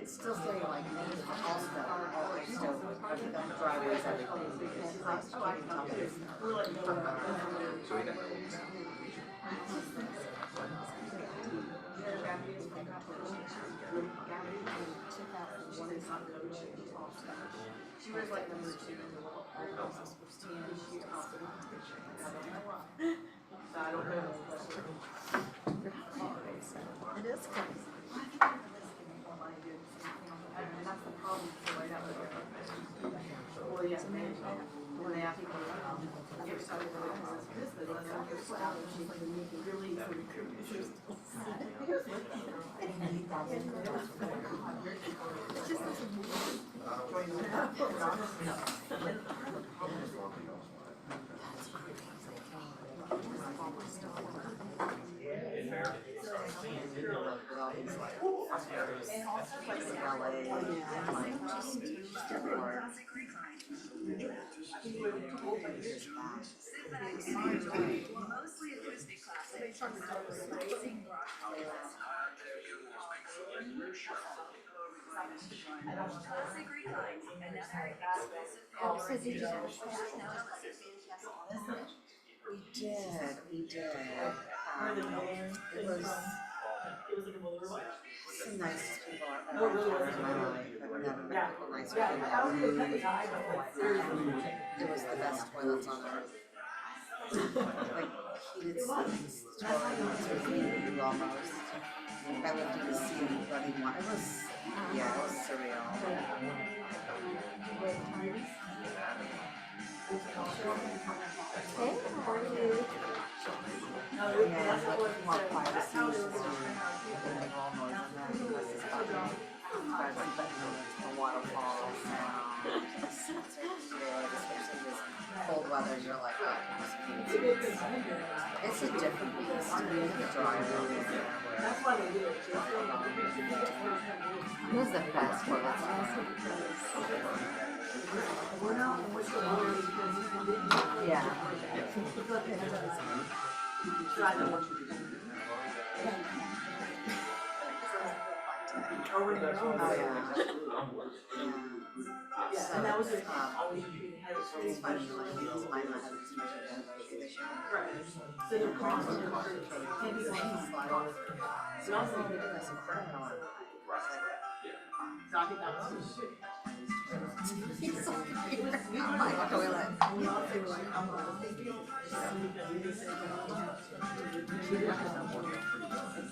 it's still saying like all snow, I think on driveways, everything. I can't even tell me this now. So we got She was like number 2 in the world. So I don't know. It is crazy. And that's the problem. Well, yeah, when they ask people, give something for this business, I'm just really Mostly acoustic classics. Amazing rock classic reclines, another exclusive We did. It was some nice people I've ever encountered in my life. I've never met people nicer than that. It was the best toilets on earth. Like heated seats, toilets with you almost. I lived in the sea running one. It was, yeah, it was surreal. Hey, how are you? Yeah, like if you want privacy, it's just make all noise in there. This is privacy button, the waterfall sound, the sensors, especially this cold weather, you're like, oh, it's a different beast. The dryer who's the best toilet yeah. Oh yeah. Yeah, and that was it's funny, like, because my husband's measured in air conditioning. so they're constant. So I was like, look at this crap on. So I think that was He's so weird. My toilet.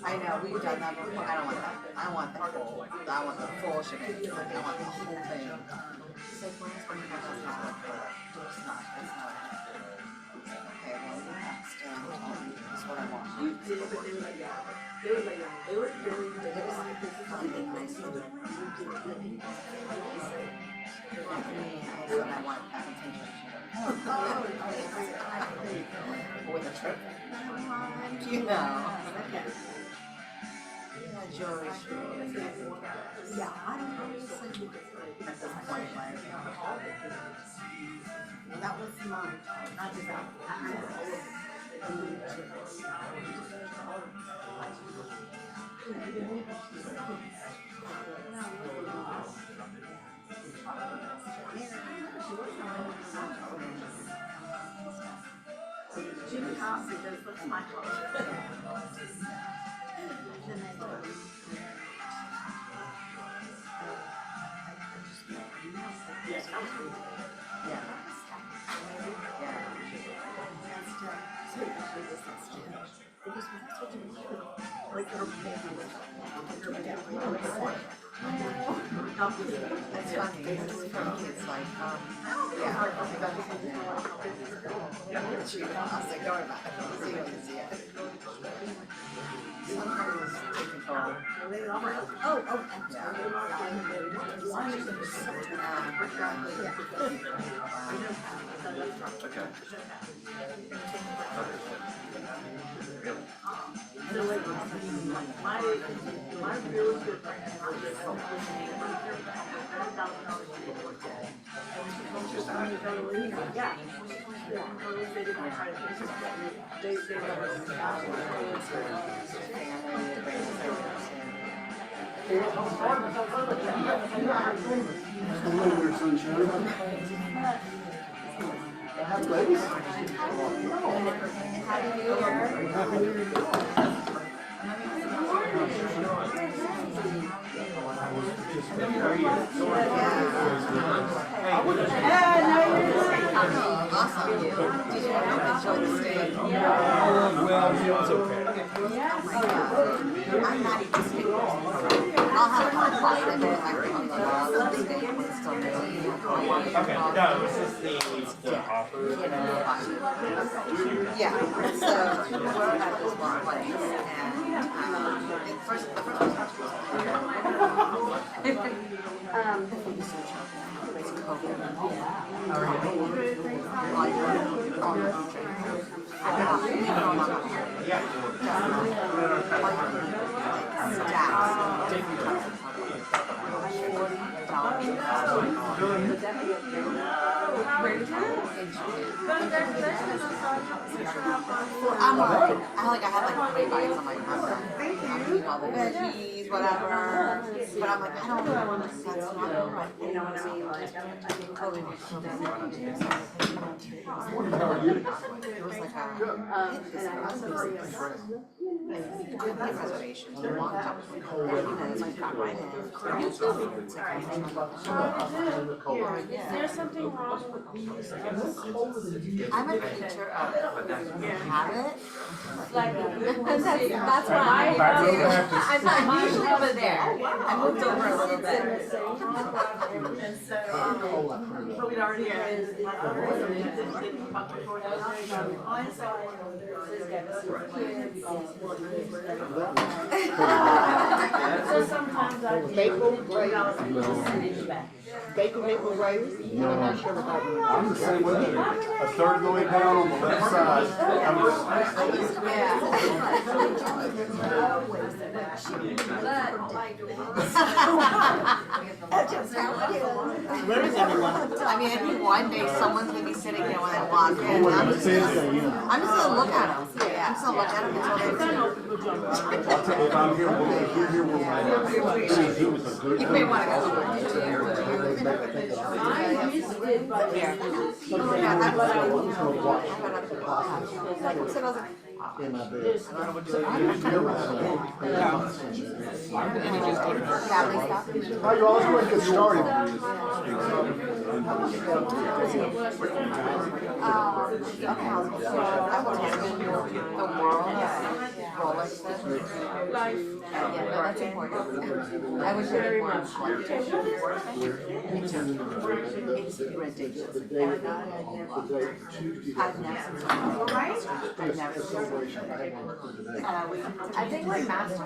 I know, we've done that before. I don't want that. I want the full shebang. Like, I want the whole thing. He's like, where's when you have that toilet? It's not. Okay, well, still, this is what I want. they were really It was really nice. That's what I want. With a trip. You know. Joey yeah, I don't know. At this point, like, that was mine. Not just that. Jimmy House because that's my color. Yeah. Like her That's funny. It's from kids like, yeah. I'll say, don't worry about it. See when you see it. Sometimes take control. Oh, okay. My really good friend Hello there, sunshine. Happy ladies. Happy New Year. Awesome. Did you enjoy the stay? Well, it's okay. I'm not even speaking. I'll have a positive impact on the stay and still do. Okay, no, this is the offer. Yeah, so we're at this one place and the first it's COVID. I'm like, I had like 3 bites. I'm like, I'm eating all the veggies, whatever. But I'm like, I don't know. That's not right. You know what I mean? Like, COVID was so bad. It was like a reservation. Got right in. Is there something wrong with these? I'm a creature of habit. Like, That's what I do. I'm usually over there. I moved over a little bit. And so, but we'd already had. so sometimes I. Maple gravy. Bacon maple gravy? I'm not sure about that. I'm the same way. A third going down on the left side. Where is everyone? I mean, I think one day someone's gonna be sitting there when I walk in. I'm just gonna look at them. Yeah, I'm just gonna look at them until they. If I'm here, we'll You may wanna go. in my bed. How you always want to get started? The world, Rolex, life, yeah, that's important. I was very much it's ridiculous. I've never I think my master.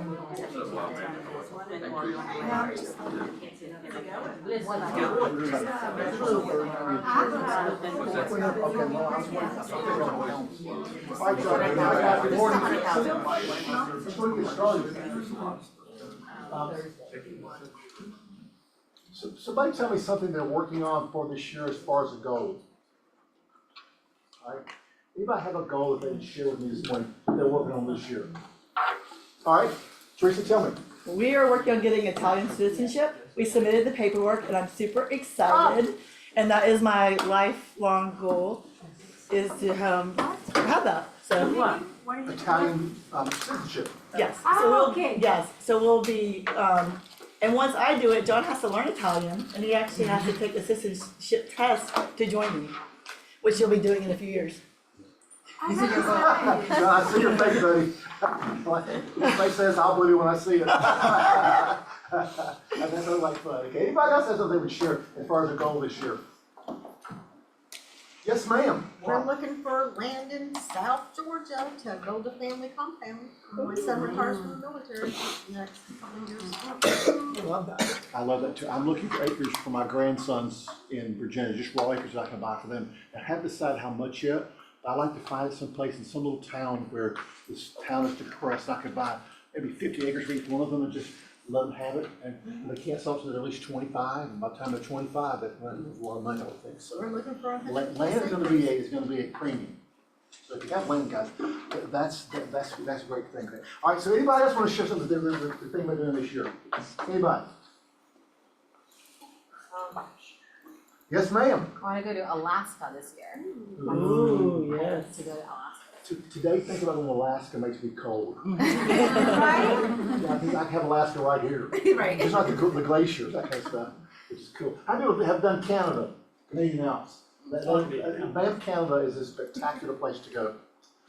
So somebody tell me something they're working on for this year as far as a goal. All right. Anybody have a goal that they can share with me this morning that they're working on this year? All right, Teresa, tell me. We are working on getting Italian citizenship. We submitted the paperwork and I'm super excited. And that is my lifelong goal, is to have that. So, Italian citizenship. yes. So we'll, yes, so we'll be, and once I do it, John has to learn Italian and he actually has to take the citizenship test to join me, which he'll be doing in a few years. I see your face, buddy. Your face says, I'll believe it when I see it. And that's like fun. Okay, anybody else has something they would share as far as a goal this year? Yes, ma'am. We're looking for land in South Georgia to build a family compound. My son retires from the military next couple of years. I love that. I love that too. I'm looking for acres for my grandsons in Virginia, just raw acres I can buy for them. I haven't decided how much yet. But I'd like to find someplace in some little town where this town is depressed. I could buy maybe 50 acres for each one of them and just let them have it. And they can't sell it to at least 25. And by the time they're 25, that's a lot of money, I would think. So We're looking for a land is going to be a premium. So if you have land, guys, that's a great thing. All right, so anybody else want to share something the thing we're doing this year? Anybody? Yes, ma'am. I wanna go to Alaska this year. Ooh, yes. To go to Alaska. Today, think about when Alaska makes me cold. Right? Yeah, I think I can have Alaska right here. Right. It's not the glaciers, that kind of stuff, which is cool. How many people have done Canada, Canadian Alps? Banff, Canada is a spectacular place to go.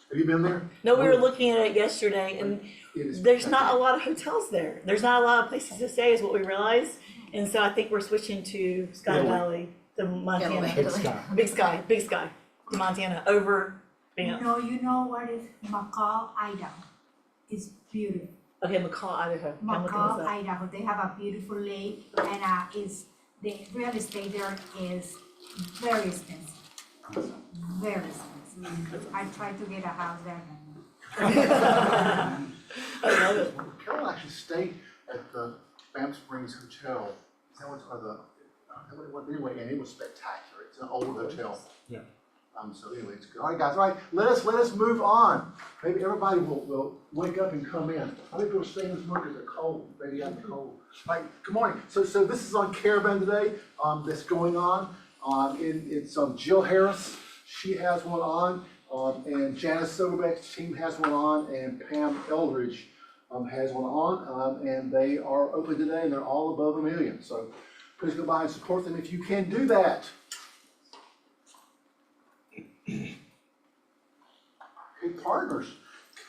Have you been there? No, we were looking at it yesterday and It is there's not a lot of hotels there. There's not a lot of places to stay is what we realized. And so I think we're switching to Sky Italy. Valley, to Montana. Italy. Big sky. Big sky, to Montana, over Banff. You know what is McCall, Idaho? It's beautiful. Okay, McCall, Idaho. I'm looking McCall, this up. Idaho, they have a beautiful lake and the real estate there is very expensive. Very expensive. I tried to get a house there. I love it. Carol actually stayed at the Banff Springs Hotel. That was anyway, and it was spectacular. It's an old hotel. Yeah. So anyway, it's good. All right, guys. All right, let us move on. Maybe everybody will wake up and come in. How many people stay in this room because they're cold? Maybe I'm cold. All right. Good morning. So this is on Caravan today. That's going on. It's Jill Harris. She has one on. And Janice Silverbeck's team has one on, and Pam Eldridge has one on, and they are open today, and they're all above $1 million. So please go by and support them if you can do that. Okay, partners.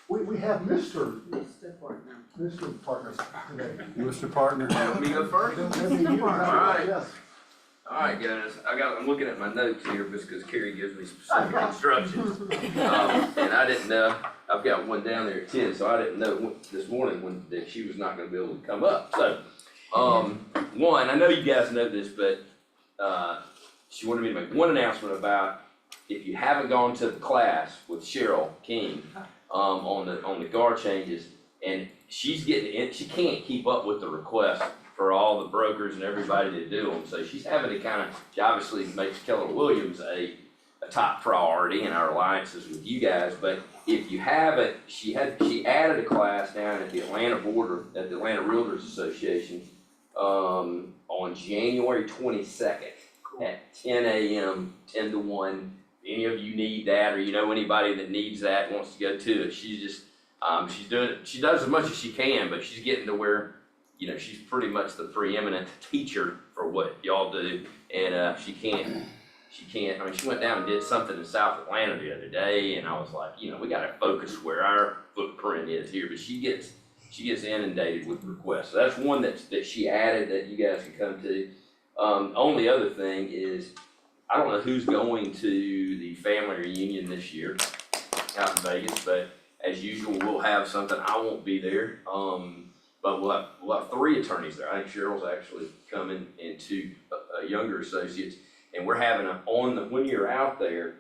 We have Mr. Partners today. Mr. Partner. Me go first? Alright. Yes. Alright, guys, I'm looking at my notes here just because Carrie gives me specific instructions. And I didn't know, I've got one down there at 10, so I didn't know this morning that she was not gonna be able to come up. So, one, I know you guys know this, but, she wanted me to make one announcement about if you haven't gone to the class with Cheryl King, on the guard changes, and she's getting in, she can't keep up with the request for all the brokers and everybody to do them, so she's having to she obviously makes Keller Williams a top priority in our alliances with you guys, but if you haven't, she added a class down at the Atlanta Realtors Association, on January 22nd at 10 a.m., 10 to 1. Any of you need that, or you know anybody that needs that, wants to go to it, she's just, she's doing it, she does as much as she can, but she's getting to where, you know, she's pretty much the preeminent teacher for what y'all do, and she can't, I mean, she went down and did something in South Atlanta the other day, and I was like, you know, we gotta focus where our footprint is here, but she gets inundated with requests, so that's one that she added that you guys can come to. Only other thing is, I don't know who's going to the family reunion this year out in Vegas, but as usual, we'll have something. I won't be there, but we'll have 3 attorneys there. I think Cheryl's actually coming, and 2 younger associates, and we're having when you're out there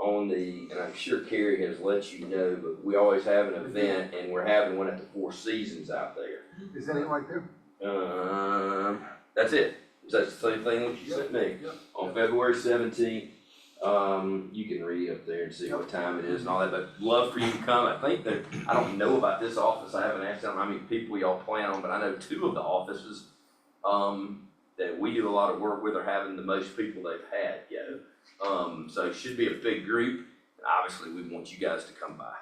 and I'm sure Carrie has let you know, but we always have an event, and we're having one at the Four Seasons out there. Is that it right there? That's it. That's the same thing that you sent me. On February 17th, you can read up there and see what time it is and all that, but love for you to come. I think that, I don't know about this office, I haven't asked them how many people y'all plan on, but I know 2 of the offices, that we do a lot of work with are having the most people they've had go. So it should be a big group. Obviously, we want you guys to come by,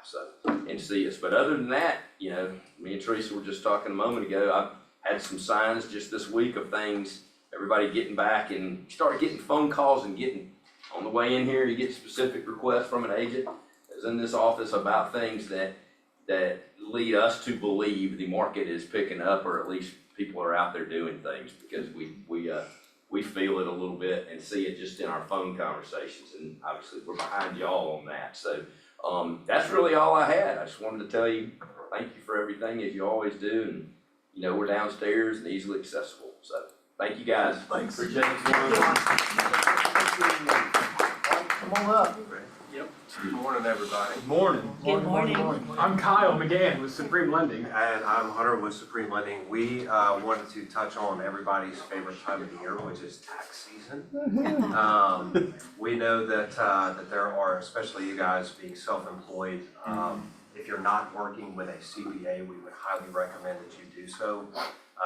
and see us. But other than that, you know, me and Teresa were just talking a moment ago, I've had some signs just this week of things, everybody getting back, and you start getting phone calls and getting, on the way in here, you get specific requests from an agent that's in this office about things that lead us to believe the market is picking up, or at least people are out there doing things, because we feel it a little bit and see it just in our phone conversations, and obviously we're behind y'all on that. So that's really all I had. I just wanted to tell you thank you for everything, as you always do, and you know we're downstairs and easily accessible. So thank you guys. Thanks. Appreciate it. Come on up. Yep. Morning, everybody. Morning. Good morning. I'm Kyle McGann with Supreme Lending. And I'm Hunter with Supreme Lending. We wanted to touch on everybody's favorite time of the year, which is tax season. We know that there are, especially you guys being self-employed, if you're not working with a CPA, we would highly recommend that you do so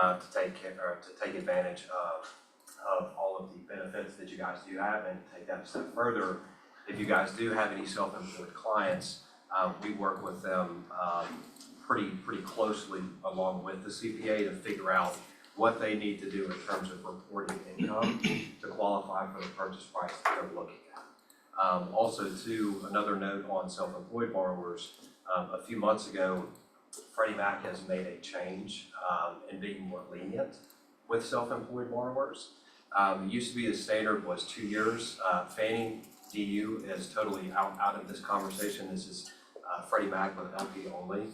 to take advantage of all of the benefits that you guys do have, and to take that a step further. If you guys do have any self-employed clients, we work with them pretty closely along with the CPA to figure out what they need to do in terms of reporting income to qualify for the purchase price that they're looking at. Also too, another note on self-employed borrowers, a few months ago, Freddie Mac has made a change in being more lenient with self-employed borrowers. It used to be the standard was 2 years. Fannie DU is totally out of this conversation. This is Freddie Mac with LP only.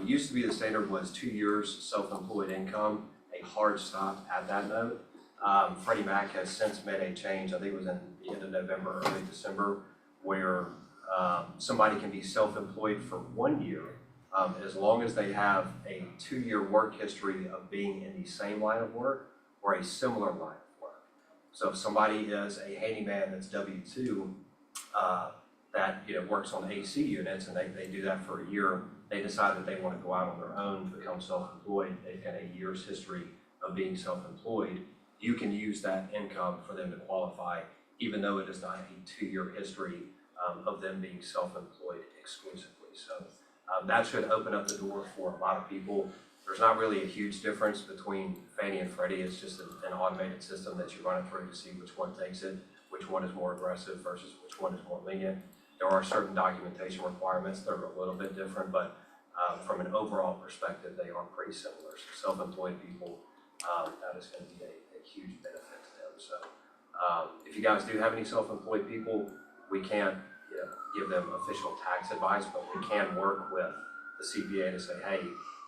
It used to be the standard was 2 years self-employed income, a hard stop at that note. Freddie Mac has since made a change, I think it was in the end of November, early December, where somebody can be self-employed for 1 year as long as they have a 2-year work history of being in the same line of work or a similar line of work. So if somebody is a handyman that's W-2, that works on AC units, and they do that for a year, they decide that they want to go out on their own to become self-employed, they've got a year's history of being self-employed, you can use that income for them to qualify, even though it is not a 2-year history of them being self-employed exclusively. So that should open up the door for a lot of people. There's not really a huge difference between Fannie and Freddie. It's just an automated system that you run it through to see which one takes it, which one is more aggressive versus which one is more lenient. There are certain documentation requirements that are a little bit different, but from an overall perspective, they are pretty similar. So self-employed people, that is going to be a huge benefit to them. So if you guys do have any self-employed people, we can't give them official tax advice, but we can work with the CPA to say, hey,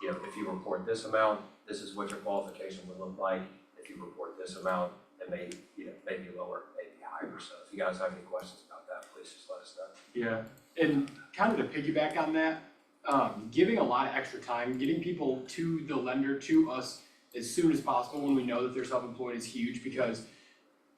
if you report this amount, this is what your qualification would look like. If you report this amount, it may be lower, maybe higher. So if you guys have any questions about that, please just let us know. Yeah, and kind of to piggyback on that, giving a lot of extra time, getting people to the lender, to us as soon as possible when we know that they're self-employed is huge, because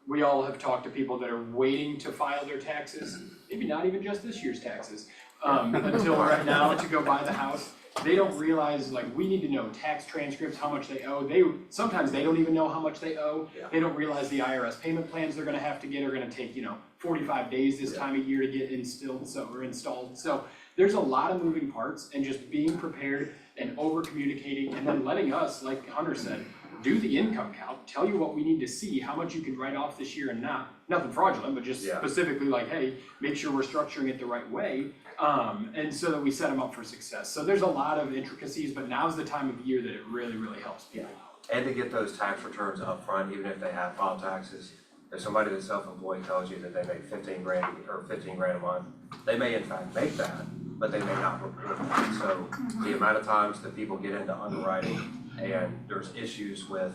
we all have talked to people that are waiting to file their taxes, maybe not even just this year's taxes, until right now to go buy the house. They don't realize, like, we need to know tax transcripts, how much they owe. Sometimes they don't even know how much they owe. Yeah. They don't realize the IRS payment plans they're gonna have to get are gonna take, 45 days this time of year to get installed. So there's a lot of moving parts, and just being prepared and over communicating, and then letting us, like Hunter said, do the income calc, tell you what we need to see, how much you can write off this year and nothing fraudulent, but just specifically like, hey, make sure we're structuring it the right way. And so that we set them up for success. So there's a lot of intricacies, but now's the time of year that it really, really helps people. And to get those tax returns up front, even if they have filed taxes. If somebody that's self-employed tells you that they make 15 grand a month, they may in fact make that, but they may not report that. So the amount of times that people get into underwriting and there's issues with,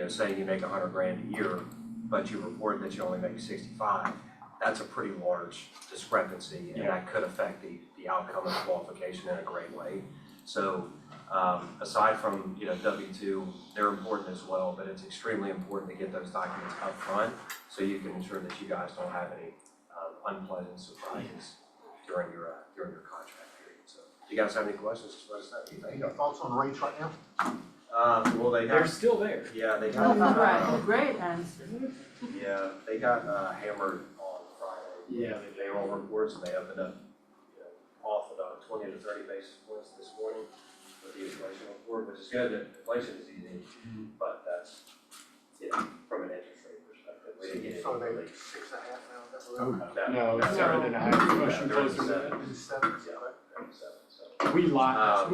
saying you make 100 grand a year, but you report that you only make 65, that's a pretty large discrepancy, and that could affect the outcome of the qualification in a great way. So aside from W-2, they're important as well, but it's extremely important to get those documents up front so you can ensure that you guys don't have any unpleasant surprises during your contract period. So if you guys have any questions, just let us know. Any thoughts on rates right now? Well, They're still there. Yeah, they got Great answer. yeah, they got hammered on Friday. Yeah. The payroll reports, and they opened up off about 20 to 30 basis points this morning with the inflation report, which is good. Inflation is easy, but that's from an interest rate perspective. We didn't get So any they relief. 6.5 now? No, it's 7.5, pushing closer to that. So, We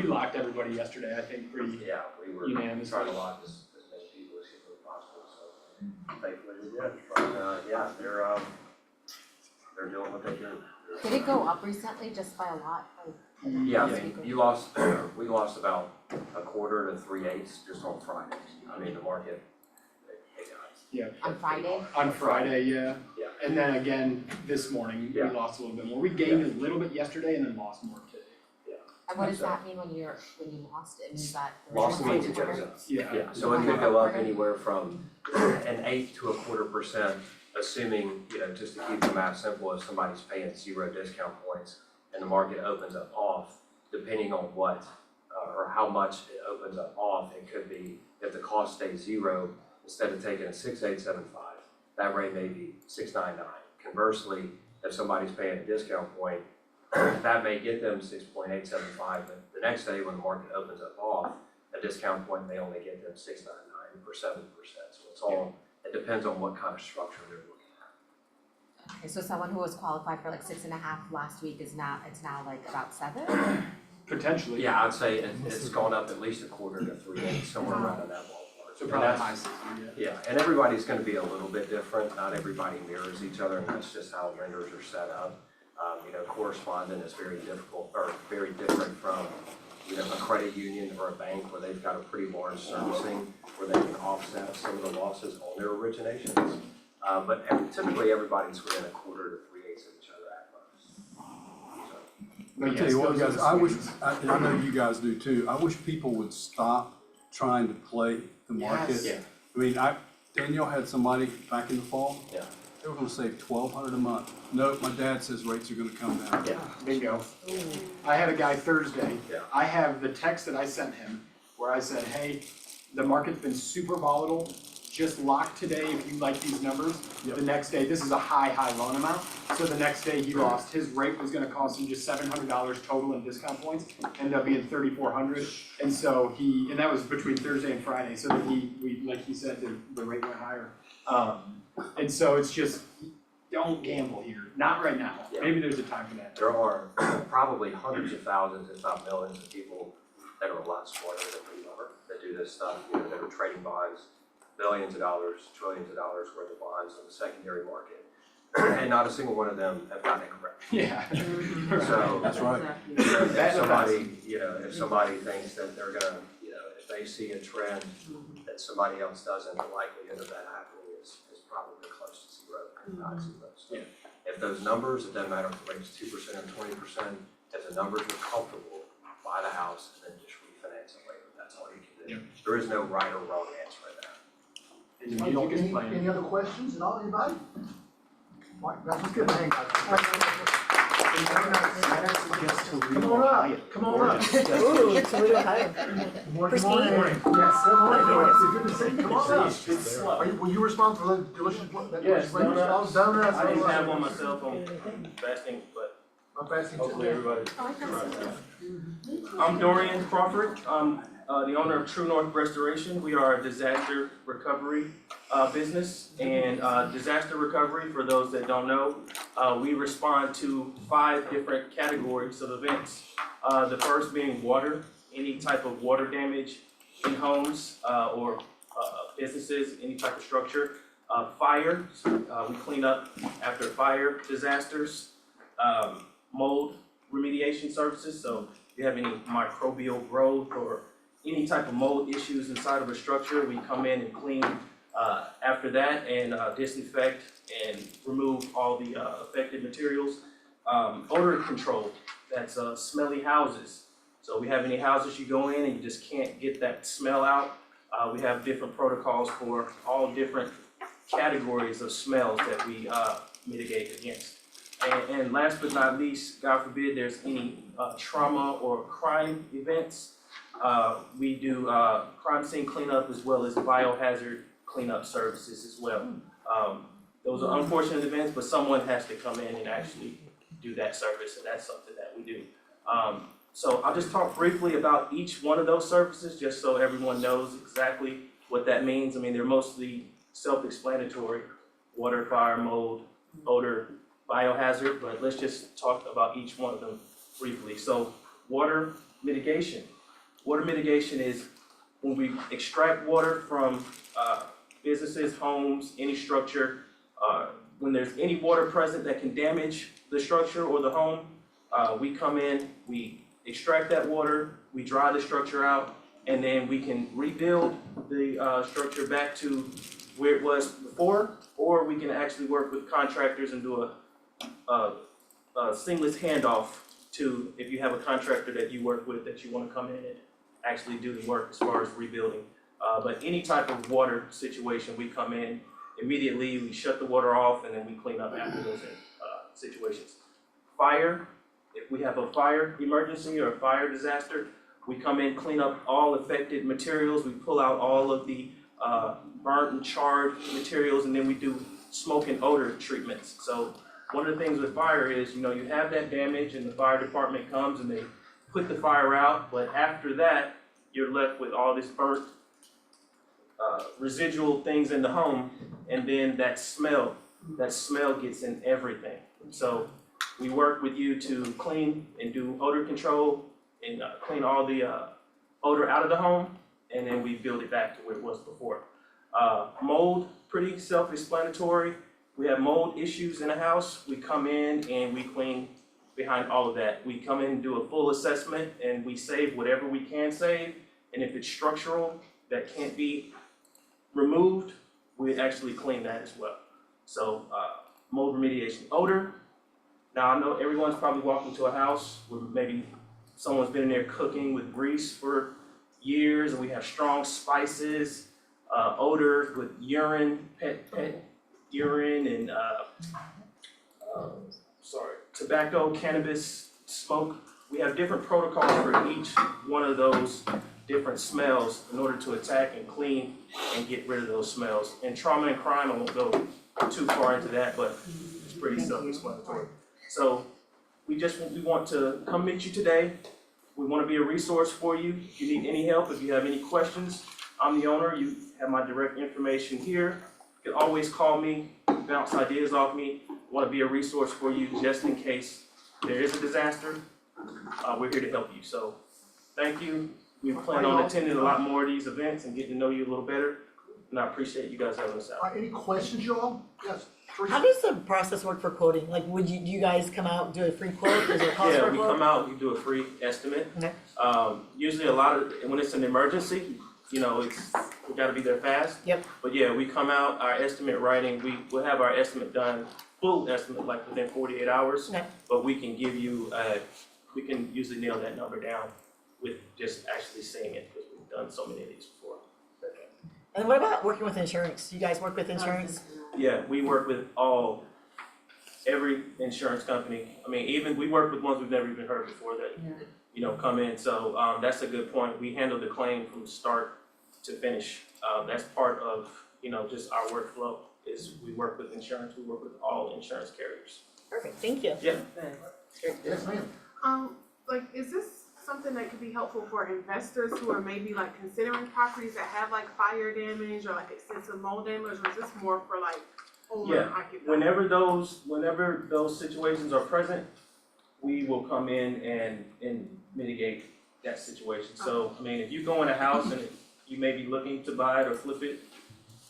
locked everybody yesterday, I think, pretty yeah, we were unanimously. trying to lock as many people as humanly possible, so thankfully we did. But, yeah, they're doing what they do. Did it go up recently just by a lot? Yeah, I mean, we lost about 1/4 to 3/8 just on Friday. I mean, the market, it got Yeah. On Friday? On Friday, yeah. Yeah. And then again, this morning, we Yeah. lost a little bit more. We gained a little bit yesterday and then lost more today. And what does that mean when you lost it? Means that the Lost original means it quarter- goes up. Yeah. So it could go up anywhere from an 1/8 to 1/4%, assuming, just to keep the math simple, if somebody's paying 0 discount points and the market opens up off, depending on what, or how much it opens up off, it could be, if the cost stays 0, instead of taking a 6.875, that rate may be 6.99. Conversely, if somebody's paying a discount point, that may get them 6.875, but the next day when the market opens up off, a discount point may only get them 6.99 or 7%. So it's all, it depends on what kind of structure they're looking at. Okay, so someone who was qualified for like 6.5 last week it's now like about 7? Potentially. Yeah, I'd say it's gone up at least 1/4 to 3/8, somewhere around in that ballpark. So And probably that's- high season, yeah. Yeah, and everybody's gonna be a little bit different, not everybody mirrors each other, and that's just how lenders are set up. Correspondent is very difficult, or very different from, a credit union or a bank where they've got a pretty large servicing, where they can offset some of the losses on their originations. But typically, everybody's within 1/4 to 3/8 of each other at most. So, But I yes, tell you what, those are guys, the I wish, swings. I know you guys do too, I wish people would stop trying to play the market. Yes. Yeah. I mean, Danielle had somebody back in the fall. Yeah. They were gonna save $1,200 a month. Nope, my dad says rates are gonna come down. Yeah. Bingo. I had a guy Thursday. Yeah. I have the text that I sent him where I said, hey, the market's been super volatile. Just lock today if you like these numbers. Yep. The next day, this is a high loan amount. So the next day he lost, his rate was gonna cost him just $700 total in discount points, ended up being $3,400. And so and that was between Thursday and Friday, so that like he said, the rate went higher. And so it's just, don't gamble here, not right now. Yeah. Maybe there's a time for that. There are probably hundreds of thousands, if not millions, of people that are a lot smarter than we are, that do this stuff, that are trading bonds, billions of dollars, trillions of dollars worth of bonds on the secondary market. And not a single one of them have gotten it correct. Yeah. So, That's right. if somebody thinks that they're gonna, if they see a trend that somebody else doesn't, the likelihood of that happening is probably close to 0, if not 0. So if those numbers, it doesn't matter if the rate's 2% or 20%, if the numbers are comfortable, buy the house and then just refinance it later. That's all you can do. There is no right or wrong answer in that. And the music is Any playing. other questions at all, anybody? Mike, that was good, hang on. Come on up, come on up. Ooh, Toledo, Ohio. Good morning. Yes, good morning. It's good to see you. Come on up. It's slow. Will you respond for the delicious, that Yes, delicious donuts. donuts? I didn't have one myself, I'm fasting, but I'm fasting too. hopefully everybody. I'm Dorian Crawford, I'm the owner of True North Restoration. We are a disaster recovery business, and disaster recovery, for those that don't know, we respond to 5 different categories of events. The first being water, any type of water damage in homes or businesses, any type of structure. Fire, we clean up after fire disasters. Mold remediation services, so if you have any microbial growth or any type of mold issues inside of a structure, we come in and clean after that and disinfect and remove all the affected materials. Odor control, that's smelly houses. So we have any houses you go in and you just can't get that smell out. We have different protocols for all different categories of smells that we mitigate against. And last but not least, God forbid there's any trauma or crime events, we do crime scene cleanup as well as biohazard cleanup services as well. Those are unfortunate events, but someone has to come in and actually do that service, and that's something that we do. So I'll just talk briefly about each one of those services, just so everyone knows exactly what that means. I mean, they're mostly self-explanatory: water, fire, mold, odor, biohazard, but let's just talk about each one of them briefly. So water mitigation. Water mitigation is when we extract water from businesses, homes, any structure. When there's any water present that can damage the structure or the home, we come in, we extract that water, we dry the structure out, and then we can rebuild the structure back to where it was before, or we can actually work with contractors and do a seamless handoff to, if you have a contractor that you work with that you wanna come in and actually do the work as far as rebuilding. But any type of water situation, we come in immediately, we shut the water off, and then we clean up after those situations. Fire, if we have a fire emergency or a fire disaster, we come in, clean up all affected materials, we pull out all of the burnt and charred materials, and then we do smoke and odor treatments. So one of the things with fire is, you have that damage and the fire department comes and they put the fire out, but after that, you're left with all this burnt residual things in the home, and then that smell gets in everything. So we work with you to clean and do odor control and clean all the odor out of the home, and then we build it back to where it was before. Mold, pretty self-explanatory. We have mold issues in a house, we come in and we clean behind all of that. We come in and do a full assessment and we save whatever we can save, and if it's structural that can't be removed, we actually clean that as well. So mold remediation. Odor, now I know everyone's probably walked into a house where maybe someone's been in there cooking with grease for years, and we have strong spices, odor with urine, pet urine, and tobacco, cannabis, smoke. We have different protocols for each one of those different smells in order to attack and clean and get rid of those smells. And trauma and crime, I won't go too far into that, but it's pretty self-explanatory. So we want to come meet you today. We want to be a resource for you. If you need any help, if you have any questions, I'm the owner. You have my direct information here. You can always call me, bounce ideas off me. I want to be a resource for you just in case there is a disaster. We're here to help you. So thank you. We plan on attending a lot more of these events and getting to know you a little better. And I appreciate you guys having us out. Any questions, y'all? Yes. How does the process work for quoting? Like, do you guys come out and do a free quote? Is there a cost for Yeah, a we quote? come out, we do a free estimate. Okay. Usually when it's an emergency, we gotta be there fast. Yep. But yeah, we come out, our estimate writing, we'll have our estimate done, full estimate, like within 48 hours. Okay. But we can give you, we can usually nail that number down with just actually seeing it, because we've done so many of these before. And what about working with insurance? Do you guys work with insurance? Yeah, we work with every insurance company. I mean, we work with ones we've never even heard before that, come in. So, that's a good point. We handle the claim from start to finish. That's part of, just our workflow is we work with insurance. We work with all insurance carriers. Perfect, thank you. Yeah. Yes, ma'am. Is this something that could be helpful for investors who are maybe considering properties that have fire damage or extensive mold damage, or is this more for owner occupied? Whenever those situations are present, we will come in and mitigate that situation. So, I mean, if you go in a house and you may be looking to buy it or flip it,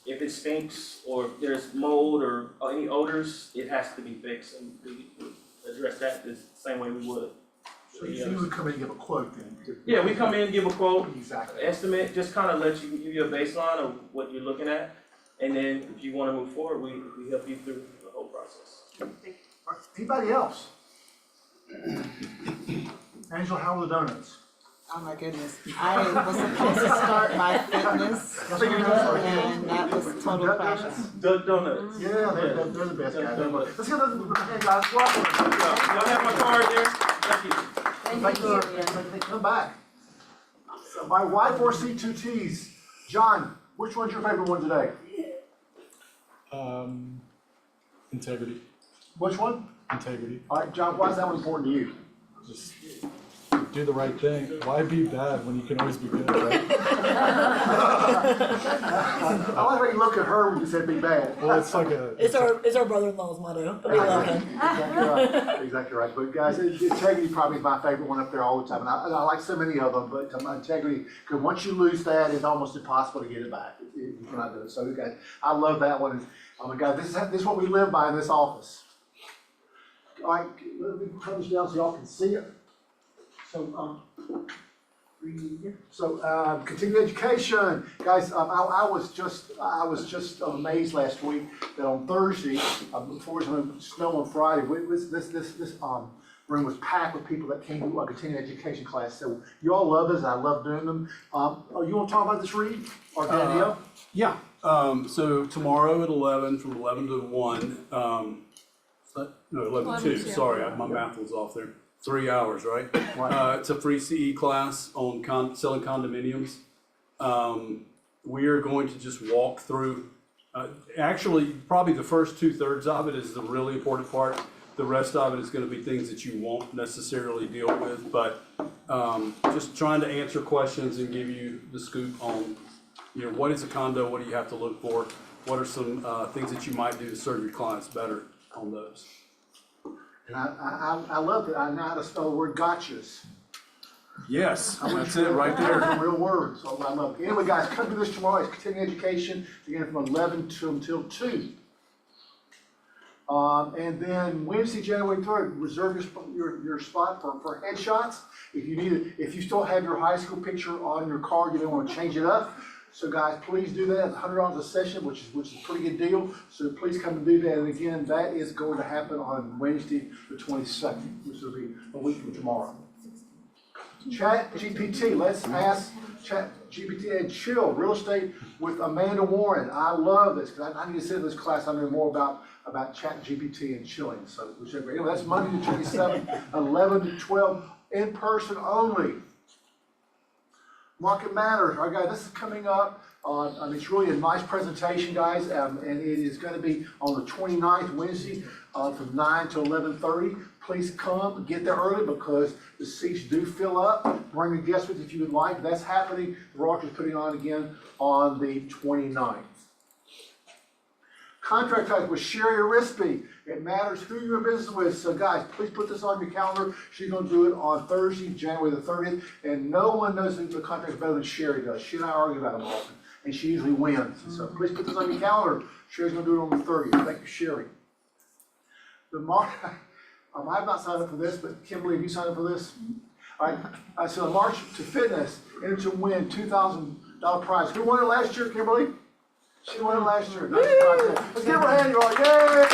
if it stinks or if there's mold or any odors, it has to be fixed, and we address that the same way we would. So you would come in and give a quote then? Yeah, we come in, give a quote, Exactly. estimate, just kind of give you a baseline of what you're looking at. And then if you want to move forward, we help you through the whole process. Anybody else? Angela, how are the donuts? Oh my goodness, I was supposed to start my fitness and that was total crashes. Donuts. Yeah, they're the best guys. Let's get those, hey guys, welcome. Y'all have my card there? Thank you. Thank you. Come back. So my Y4C2Ts. John, which one's your favorite one today? Integrity. Which one? Integrity. All right, John, why is that one important to you? Just do the right thing. Why be bad when you can always be good, right? I like how you look at her when you said be bad. Well, it's like a. It's our brother-in-law's motto. We love him. Exactly right. Exactly right. But guys, integrity probably is my favorite one up there all the time. And I like so many of them, but integrity, because once you lose that, it's almost impossible to get it back. You cannot do it. So guys, I love that one. Oh my God, this is what we live by in this office. All right, let me turn this down so y'all can see it. So, So, continuing education, guys, I was just amazed last week that on Thursday, before it was gonna snow on Friday, this room was packed with people that came to a continuing education class. So you all love this, I love doing them. You wanna talk about this, Reed, or Danielle? Yeah, so tomorrow at 11, from 11 to 1, no, 11 to 2, sorry, my math was off there. 3 hours, right? It's a free CE class on selling condominiums. We are going to just walk through, actually, probably the first 2/3 of it is the really important part. The rest of it is gonna be things that you won't necessarily deal with, but just trying to answer questions and give you the scoop on, what is a condo, what do you have to look for? What are some things that you might do to serve your clients better on those? And I love it, I know how to spell the word gotchas. Yes, that's it right there. Real words, so I love it. Anyway, guys, come to this tomorrow, it's continuing education, again from 11 until 2. And then Wednesday, January 3rd, reserve your spot for headshots. If you still have your high school picture on your card, you don't want to change it up. So guys, please do that. It's $100 a session, which is a pretty good deal. So please come and do that. And again, that is going to happen on Wednesday, the 22nd, which will be a week from tomorrow. Chat GPT. Let's ask Chat GPT and chill real estate with Amanda Warren. I love this because I need to sit in this class. I know more about Chat GPT and chilling. So whichever. Anyway, that's Monday the 27th, 11 to 12, in person only. Market Matters, all right guys, this is coming up on, it's really a nice presentation, guys, and it is gonna be on the 29th, Wednesday, from 9 to 11:30. Please come, get there early because the seats do fill up. Bring a guest with you if you would like. That's happening, the Rock is putting on again on the 29th. Contract type with Sherry Arispy. It matters who you're in business with. So guys, please put this on your calendar. She's gonna do it on Thursday, January the 30th. And no one knows the contracts better than Sherry does. She and I argue about them often. And she usually wins. So please put this on your calendar. Sherry's gonna do it on the 30th. Thank you, Sherry. I have not signed up for this, but Kimberly, have you signed up for this? All right, so the March to Fitness, enter to win $2,000 prize. Who won it last year, Kimberly? She won it last year. Let's give her a hand, you all. Yay!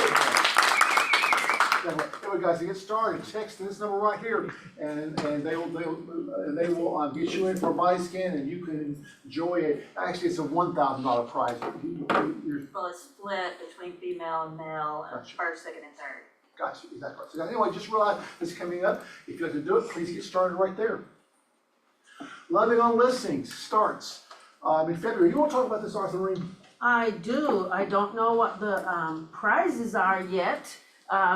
Anyway, guys, to get started, text this number right here, and they will get you in for a body scan, and you can enjoy it. Actually, it's a $1,000 prize. Well, it's split between female and male, Gotcha. first, second, and third. Gotcha, exactly. So anyway, just realize this is coming up. If you'd like to do it, please get started right there. Loving on Listings starts in February. You want to talk about this, Arthur Reed? I do. I don't know what the prizes are yet,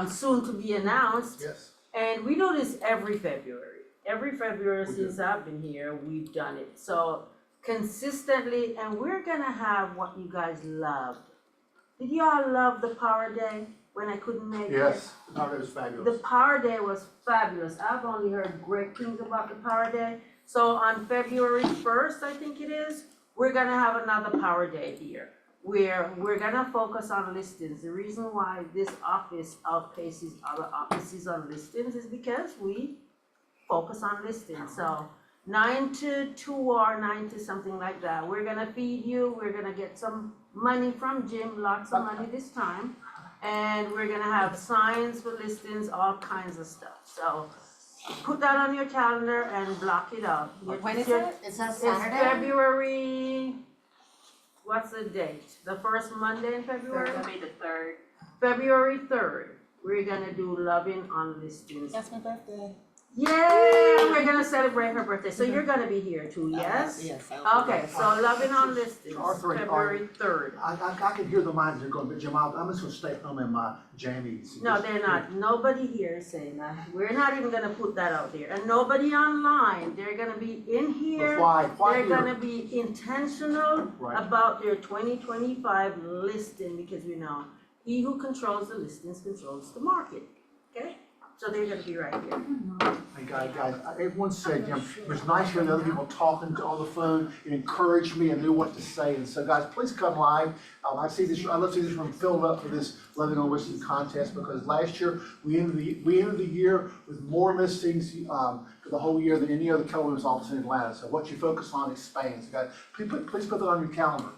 soon to be announced. Yes. And we do this every February. Every February since I've been here, we've done it. So consistently, and we're gonna have what you guys loved. Did y'all love the Power Day when I couldn't make it? Yes, the Power Day was fabulous. The Power Day was fabulous. I've only heard great things about the Power Day. So on February 1st, I think it is, we're gonna have another Power Day here, where we're gonna focus on listings. The reason why this office outpaces other offices on listings is because we focus on listings. So 9 to 2 or 9 to something like that. We're gonna feed you, we're gonna get some money from Jim, lots of money this time. And we're gonna have signs for listings, all kinds of stuff. So put that on your calendar and block it out. When is it? Is that Saturday? It's February, what's the date? The first Monday in February? It's gonna be the third. February 3rd, we're gonna do Loving on Listings. That's my birthday. Yay! We're gonna celebrate her birthday, so you're gonna be here too, yes? Yes. Okay, so Loving on Listings, Arthur, February 3rd. I can hear the minds are going, but Jim, I'm just gonna stay home in my jammies. No, they're not. Nobody here is saying that. We're not even gonna put that out there. And nobody online. They're gonna be in here. But why They're here? gonna be intentional Right. about their 2025 listing because we know he who controls the listings controls the market. Okay? So they're gonna be right here. Thank And guys, everyone said, it was nice hearing other people talking on the phone. It encouraged me and knew what to say. And so guys, please come live. I love to see this room filled up for this Living on Wisdom contest, because last year, we ended the year with more listings, for the whole year than any other Keller Williams office in Atlanta. So what you focus on expands. Guys, please put that on your calendar.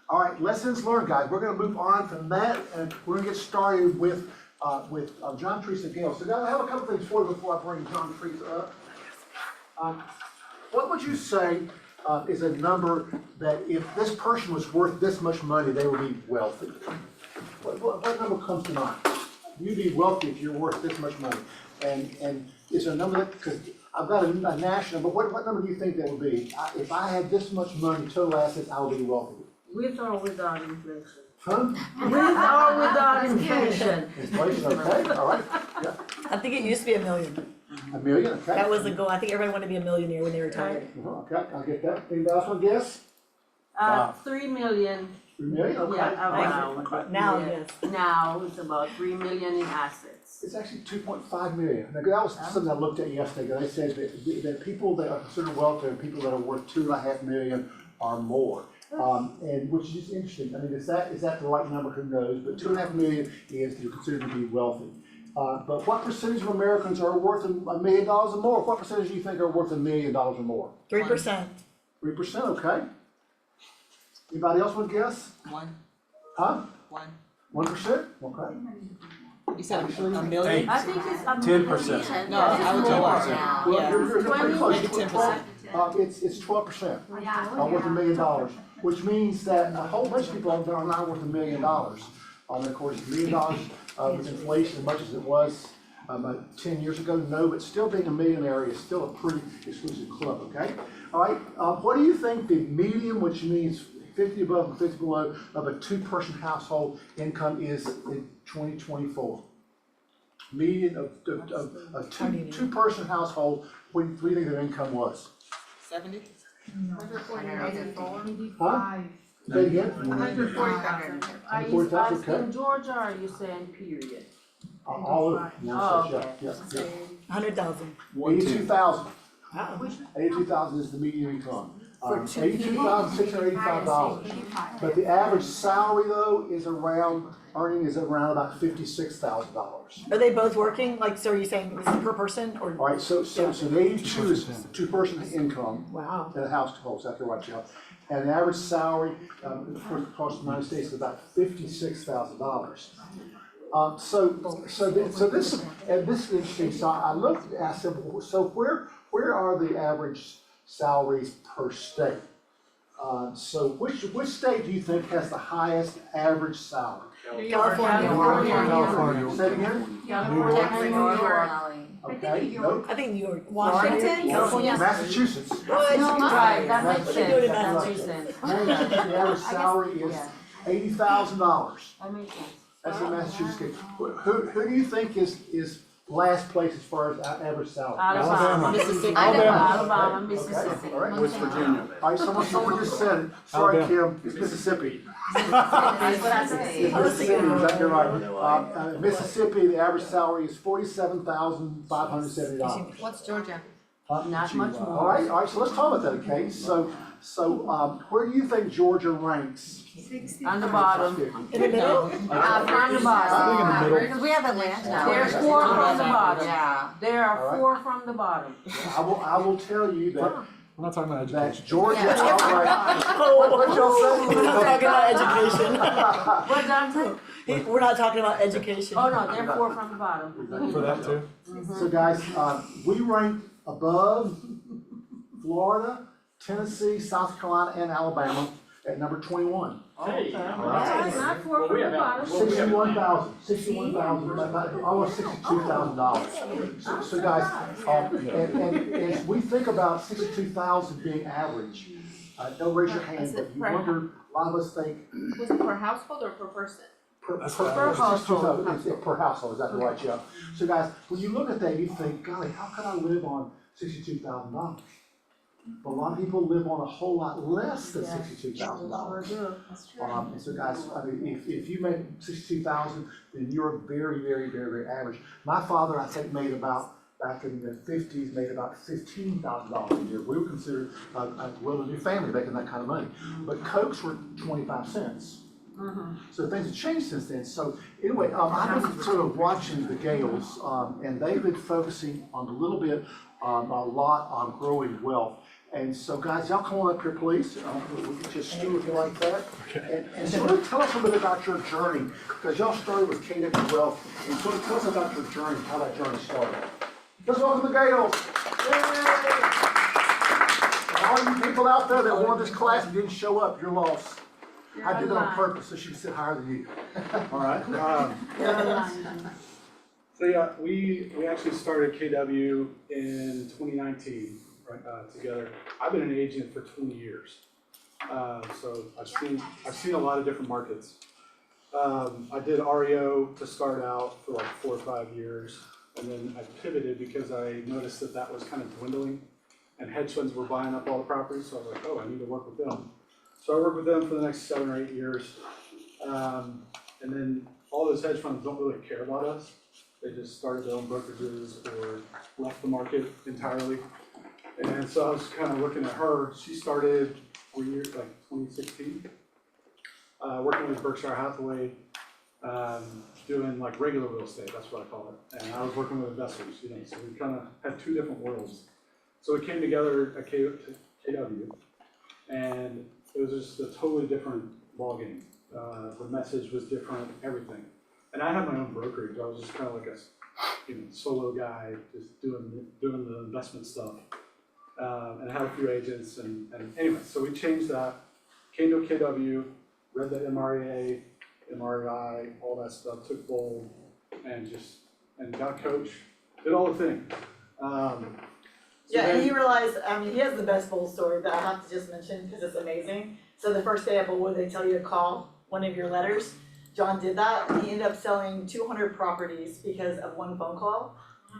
All right, lessons learned, guys. We're gonna move on from that, and we're gonna get started with John Teresa Gale. So guys, I have a couple things for you before I bring John Teresa up. What would you say is a number that if this person was worth this much money, they would be wealthy? What number comes to mind? You'd be wealthy if you're worth this much money. And is there a number that, because I've got a national, but what number do you think that would be? If I had this much money, total assets, I would be wealthy. With or without inflation? Huh? With or without inflation? Inflation, okay, all right, yeah. I think it used to be $1 million. $1 million, okay. That was the goal. I think everybody wanted to be a millionaire when they retired. Okay, I'll get that. Anybody else want to guess? 3 million. 3 million, okay. Yeah, around. Now, Yeah. yes. Now it's about 3 million in assets. It's actually 2.5 million. Now, that was something I looked at yesterday. They said that people that are considered wealthy are people that are worth 2.5 million or more. And which is just interesting. I mean, is that the right number? Who knows? But 2.5 million is considered to be wealthy. But what percentage of Americans are worth $1 million or more? What percentage do you think are worth $1 million or more? 3%. 3%, okay. Anybody else want to guess? 1. Huh? 1. 1%? Okay. You said $1 million? I think it's 10%. No, I would say 1. Well, Yeah. you're pretty close. Maybe 10%. It's 12%, worth $1 million, which means that a whole bunch of people are not worth $1 million. And of course, $1 million with inflation, as much as it was about 10 years ago, no, but still being a millionaire is still a pretty exclusive club, okay? All right, what do you think the median, which means 50 above and 50 below, of a two-person household income is in 2024? Median of two-person household, what do you think their income was? 70? Huh? Say it again? 140,000. Are you 140,000, asking okay. Georgia or are you saying period? All of, Oh, yeah, okay. yeah, yeah. 100,000. 82,000. Wow. 82,000 is the median income. For two $82,685. But the average salary though is around about $56,000. Are they both working? Like, so are you saying this is per person or? All right, so the 82 is two-person income Wow. in a household, is that right, Joe? And the average salary, across the United States is about $56,000. So this is interesting. So I looked, I said, so where are the average salaries per state? So which state do you think has the highest average salary? California. Say it again? Okay, nope. I think New York. Washington? California, Massachusetts. What? Right, that makes Massachusetts. sense, that makes sense. Massachusetts, the average salary is $80,000. That makes sense. That's in Massachusetts. Who do you think is last place as far as average salary? Alabama. Mississippi. Alabama, Okay, Mississippi. all right. West Virginia. All right, someone just said it. Sorry, Kim, it's Mississippi. That's what I said. It's Mississippi, exactly right. Mississippi, the average salary is $47,570. What's Georgia? Not much more. All right, so let's talk about that, okay? So where do you think Georgia ranks? On the bottom. In the middle? From the bottom. Because we have Atlanta. There's 4 from the bottom. Yeah. There are 4 from the bottom. I will tell you that We're not talking about that education. Georgia Yeah. outright. What y'all say? We're not talking about education. What John said? We're not talking about education. Oh, no, they're 4 from the bottom. For that too? So guys, we rank above Florida, Tennessee, South Carolina, and Alabama at number 21. Hey, Not 4 from the bottom. 61,000, almost $62,000. So guys, and as we think about 62,000 being average, don't raise your hand, but you wonder, a lot of us think Was it per household or per person? per household. It's per household, is that right, Jeff? So guys, when you look at that, you think, golly, how can I live on $62,000? but a lot of people live on a whole lot less than $62,000. That's true. And so guys, I mean, if you make 62,000, then you're very, very, very, very average. My father, I think, made about, back in the 50s, made about $15,000 a year. We were considered a well-to-do family making that kind of money. But Cokes were 25 cents. So things have changed since then. So anyway, I've been sort of watching the Gales, and they've been focusing on a little bit, a lot on growing wealth. And so guys, y'all come on up here, please. We can just do if you like that. And sort of tell us a little bit about your journey, because y'all started with KW Wealth, and sort of tell us about your journey, how that journey started. Let's welcome the Gales. Yay! And all you people out there that wanted this class and didn't show up, you're lost. I did that on purpose, so she can sit higher than you. All right. So yeah, we actually started KW in 2019, right, together. I've been an agent for 20 years. So I've seen a lot of different markets. I did REO to start out for like 4 or 5 years, and then I pivoted because I noticed that that was kind of dwindling, and hedge funds were buying up all the properties, so I was like, oh, I need to work with them. So I worked with them for the next 7 or 8 years, and then all those hedge funds don't really care about us. They just started their own brokerages or left the market entirely. And so I was kind of looking at her. She started 4 years, like 2016, working with Berkshire Hathaway, doing like regular real estate, that's what I call it. And I was working with investors, you know, so we kind of had 2 different worlds. So we came together at KW, and it was just a totally different ballgame. The message was different, everything. And I had my own brokerage. I was just kind of like a, solo guy, just doing the investment stuff. And I had a few agents, and anyway, so we changed that. Came to KW, read the MREA, MREI, all that stuff. Took Bold, and got coach. Did all the things. And he realized, he has the best Bold story that I have to just mention because it's amazing. So the first day at Bold, they tell you to call one of your letters. John did that, and he ended up selling 200 properties because of 1 phone call.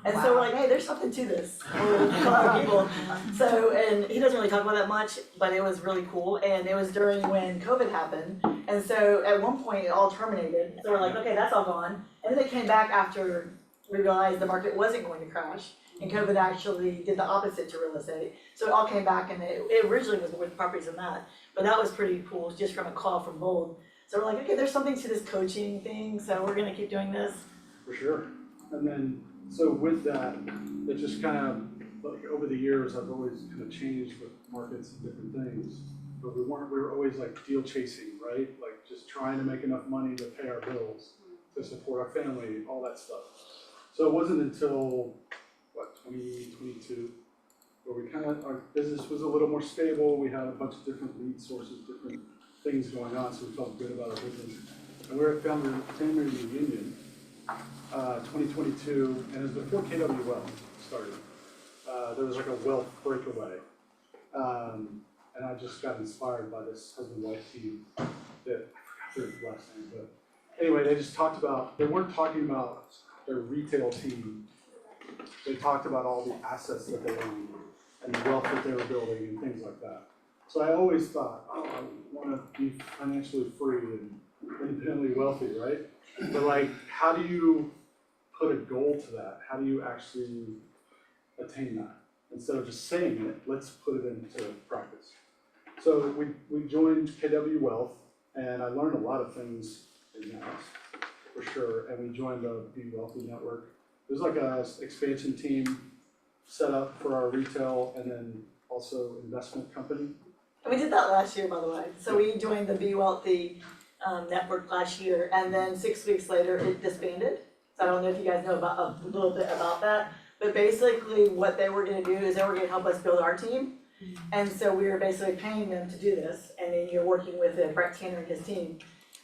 And so we're like, hey, there's something to this. We'll call other people. So, and he doesn't really talk about that much, but it was really cool. And it was during when COVID happened. And so at one point, it all terminated. So we're like, okay, that's all gone. And then it came back after we realized the market wasn't going to crash. And COVID actually did the opposite to real estate. So it all came back, and it originally was with properties and that. But that was pretty cool, just from a call from Bold. So we're like, okay, there's something to this coaching thing, so we're gonna keep doing this. For sure. And then, so with that, it just kind of, like over the years, I've always kind of changed with markets and different things. But we were always like deal chasing, right? Like just trying to make enough money to pay our bills, to support our family, all that stuff. So it wasn't until, 2022, where we our business was a little more stable. We had a bunch of different lead sources, different things going on, so we felt good about our business. And we were at Family Reunion, 2022, and it was before KW Wealth started. There was like a wealth breakaway. And I just got inspired by this husband-wife team that, I forgot their last name, but anyway, they weren't talking about their retail team. They talked about all the assets that they owned and the wealth that they were building and things like that. So I always thought, I want to be financially free and independently wealthy, right? But like, how do you put a goal to that? How do you actually attain that? Instead of just saying it, let's put it into practice. So we joined KW Wealth, and I learned a lot of things in-house, for sure, and we joined the Be Wealthy Network. There's like a expansion team set up for our retail and then also investment company. And we did that last year, by the way. So we joined the Be Wealthy network last year, and then 6 weeks later, it disbanded. So I don't know if you guys know about a little bit about that, but basically what they were gonna do is they were gonna help us build our team. And so we were basically paying them to do this, and then you're working with Brett Tanner and his team.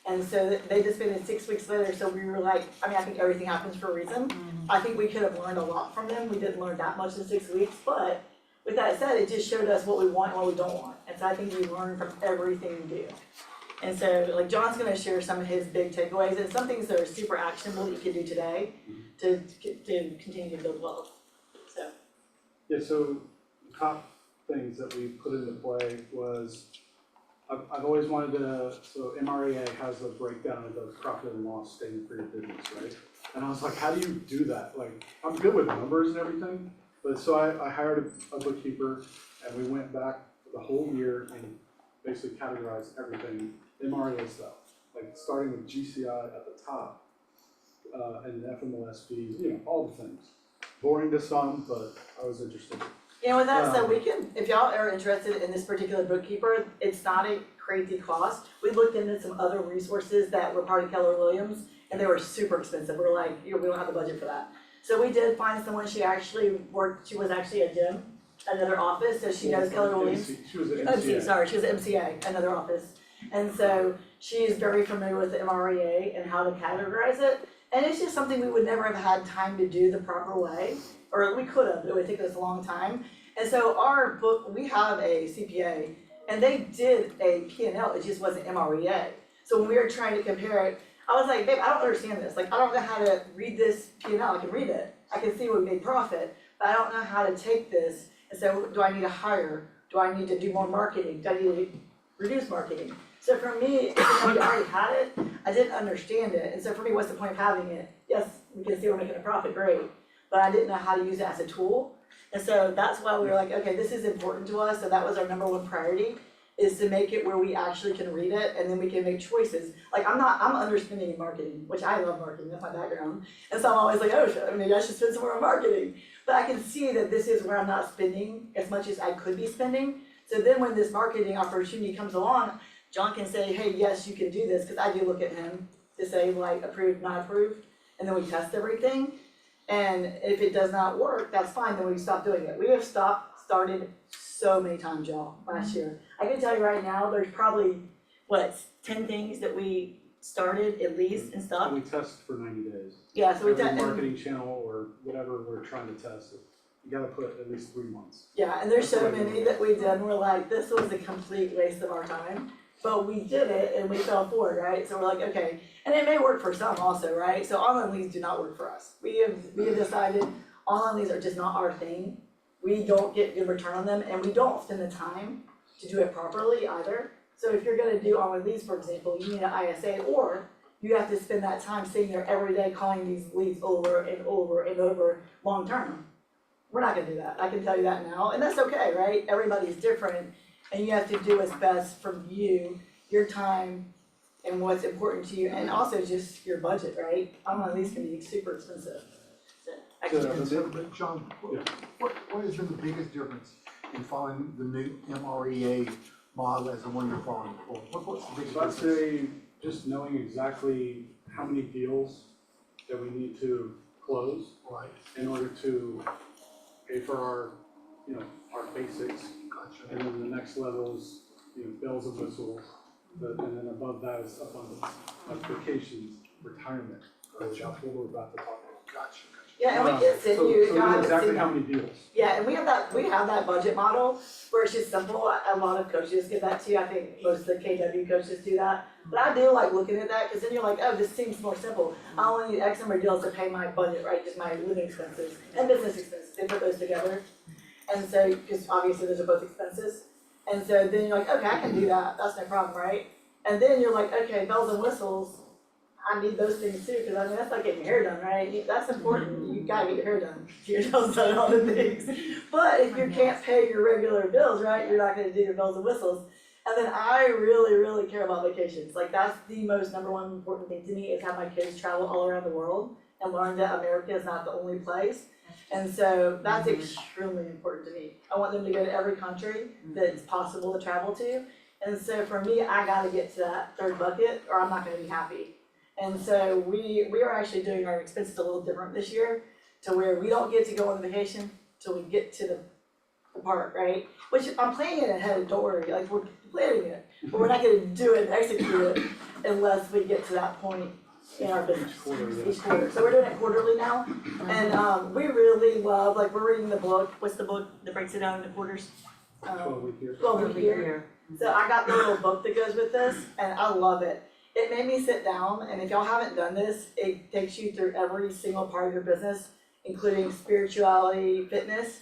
And so they disbanded 6 weeks later, so we were like, I think everything happens for a reason. I think we could have learned a lot from them. We didn't learn that much in 6 weeks, but with that said, it just showed us what we want and what we don't want. And so I think we learn from everything we do. And so like John's gonna share some of his big takeaways and some things that are super actionable that you can do today to continue to build wealth, so. Yeah, so top things that we put into play was, I've always wanted to, so MREA has a breakdown of the profit and loss statement for your business, right? And I was like, how do you do that? Like, I'm good with numbers and everything, but so I hired a bookkeeper and we went back the whole year and basically categorized everything, MREA stuff, like starting with GCI at the top, and FMLS fees, all the things. Boring to some, but I was interested. With that said, we can, if y'all are interested in this particular bookkeeper, it's not a crazy cost. We looked into some other resources that were part of Keller Williams, and they were super expensive. We were like, we don't have the budget for that. So we did find someone, she was actually a Jim, another office, so she knows Keller Williams. She was an MC, MCA. sorry, she was an MCA, another office. And so she's very familiar with the MREA and how to categorize it. And it's just something we would never have had time to do the proper way, or we could have, it would take us a long time. And so our book, we have a CPA, and they did a P&L, it just wasn't MREA. So when we were trying to compare it, I was like, babe, I don't understand this. Like, I don't know how to read this P&L. I can read it. I can see we made profit, but I don't know how to take this and say, do I need to hire? Do I need to do more marketing? Do I need to reduce marketing? So for me, even though we already had it, I didn't understand it. And so for me, what's the point of having it? Yes, we can see we're making a profit, great. But I didn't know how to use it as a tool. And so that's why we were like, okay, this is important to us. So that was our number one priority, is to make it where we actually can read it and then we can make choices. Like I'm underspending in marketing, which I love marketing, that's my background. And so I'm always like, oh, maybe I should spend some more on marketing. But I can see that this is where I'm not spending as much as I could be spending. So then when this marketing opportunity comes along, John can say, hey, yes, you can do this, because I do look at him to say like approved, not approved, and then we test everything. And if it does not work, that's fine, then we stop doing it. We have started so many times, y'all, last year. I can tell you right now, there's probably, 10 things that we started at least and stopped? We test for 90 days. Yeah, so we Every test. marketing channel or whatever we're trying to test, you gotta put at least 3 months. Yeah, and there's That's so what I many do. that we did, and we're like, this was a complete waste of our time. But we did it and we fell for it, right? So we're like, okay, and it may work for some also, right? So online leads do not work for us. We have decided online leads are just not our thing. We don't get good return on them, and we don't spend the time to do it properly either. So if you're gonna do online leads, for example, you need an ISA, or you have to spend that time sitting there every day calling these leads over and over and over long term. We're not gonna do that, I can tell you that now, and that's okay, right? Everybody's different, and you have to do what's best for you, your time, and what's important to you, and also just your budget, right? Online leads can be super expensive. So, But John, what has been the biggest difference in following the new MREA model as the one you're following before? What's the biggest So I'd difference? say just knowing exactly how many deals that we need to close Right, in order to pay for our, our basics. gotcha. And then the next level is, bells and whistles, and then above that is abundance, vacations, retirement, which I told her about to talk about. Gotcha. Yeah, and we can send you, So I we know haven't exactly seen how that. many deals. Yeah, and we have that budget model where it's just simple. A lot of coaches give that to you. I think most of the KW coaches do that. But I do like looking at that, because then you're like, oh, this seems more simple. I only need X number of deals to pay my budget, right? Just my living expenses and business expenses. They put those together. And so, because obviously those are both expenses. And so then you're like, okay, I can do that. That's no problem, right? And then you're like, okay, bells and whistles, I need those things too, because that's like getting your hair done, right? That's important. You gotta get your hair done, get your nails done, and all the things. But if you can't pay your regular bills, right, you're not gonna do your bells and whistles. And then I really, really care about vacations. Like, that's the most number one important thing to me, is have my kids travel all around the world and learn that America is not the only place. And so that's extremely important to me. I want them to go to every country that it's possible to travel to. And so for me, I gotta get to that third bucket, or I'm not gonna be happy. And so we are actually doing our expenses a little different this year, to where we don't get to go on vacation till we get to the part, right? Which I'm planning it ahead, don't worry, like we're planning it, but we're not gonna do it and execute it unless we get to that point in our business. Each quarter. So we're doing it quarterly now, and we really love, like, we're reading the book. What's the book that breaks it down into quarters? 12-week year. 12-week year. So I got the little book that goes with this, and I love it. It made me sit down, and if y'all haven't done this, it takes you through every single part of your business, including spirituality, fitness,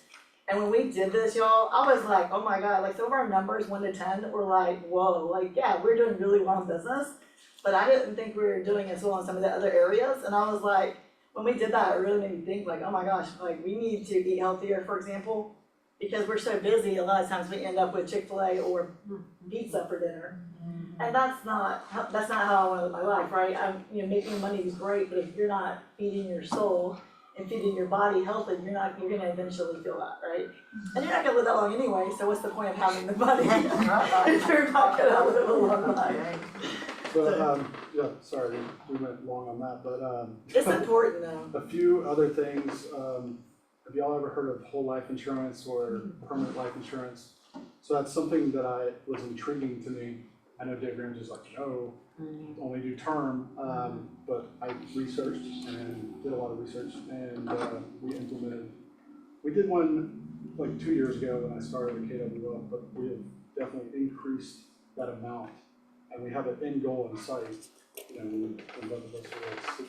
And when we did this, y'all, I was like, oh my God, like some of our numbers, 1 to 10, were like, whoa, like, yeah, we're doing really well in business. But I didn't think we were doing as well in some of the other areas. And I was like, when we did that, it really made me think like, oh my gosh, like we need to eat healthier, for example, because we're so busy, a lot of times we end up with Chick-fil-A or pizza for dinner. And that's not how I wanna live my life, right? Making money is great, but if you're not feeding your soul and feeding your body healthy, you're gonna eventually feel that, right? And you're not gonna live that long anyway, so what's the point of having the money if you're not gonna live a long life? So, yeah, sorry, we went long on that, but, It's important though. a few other things, have y'all ever heard of whole life insurance or permanent life insurance? So that's something that was intriguing to me. I know Dave Ramsey's like, no, only do term, but I researched and did a lot of research and, we did one like 2 years ago when I started at KWL, but we have definitely increased that amount. And we have an end goal in sight, when both of us are at 60,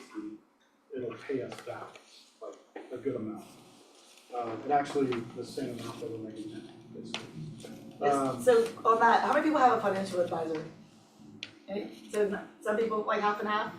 it'll pay us back, like, a good amount. And actually, the same amount that we're making now, basically. So on that, how many people have a financial advisor? So some people like half and half.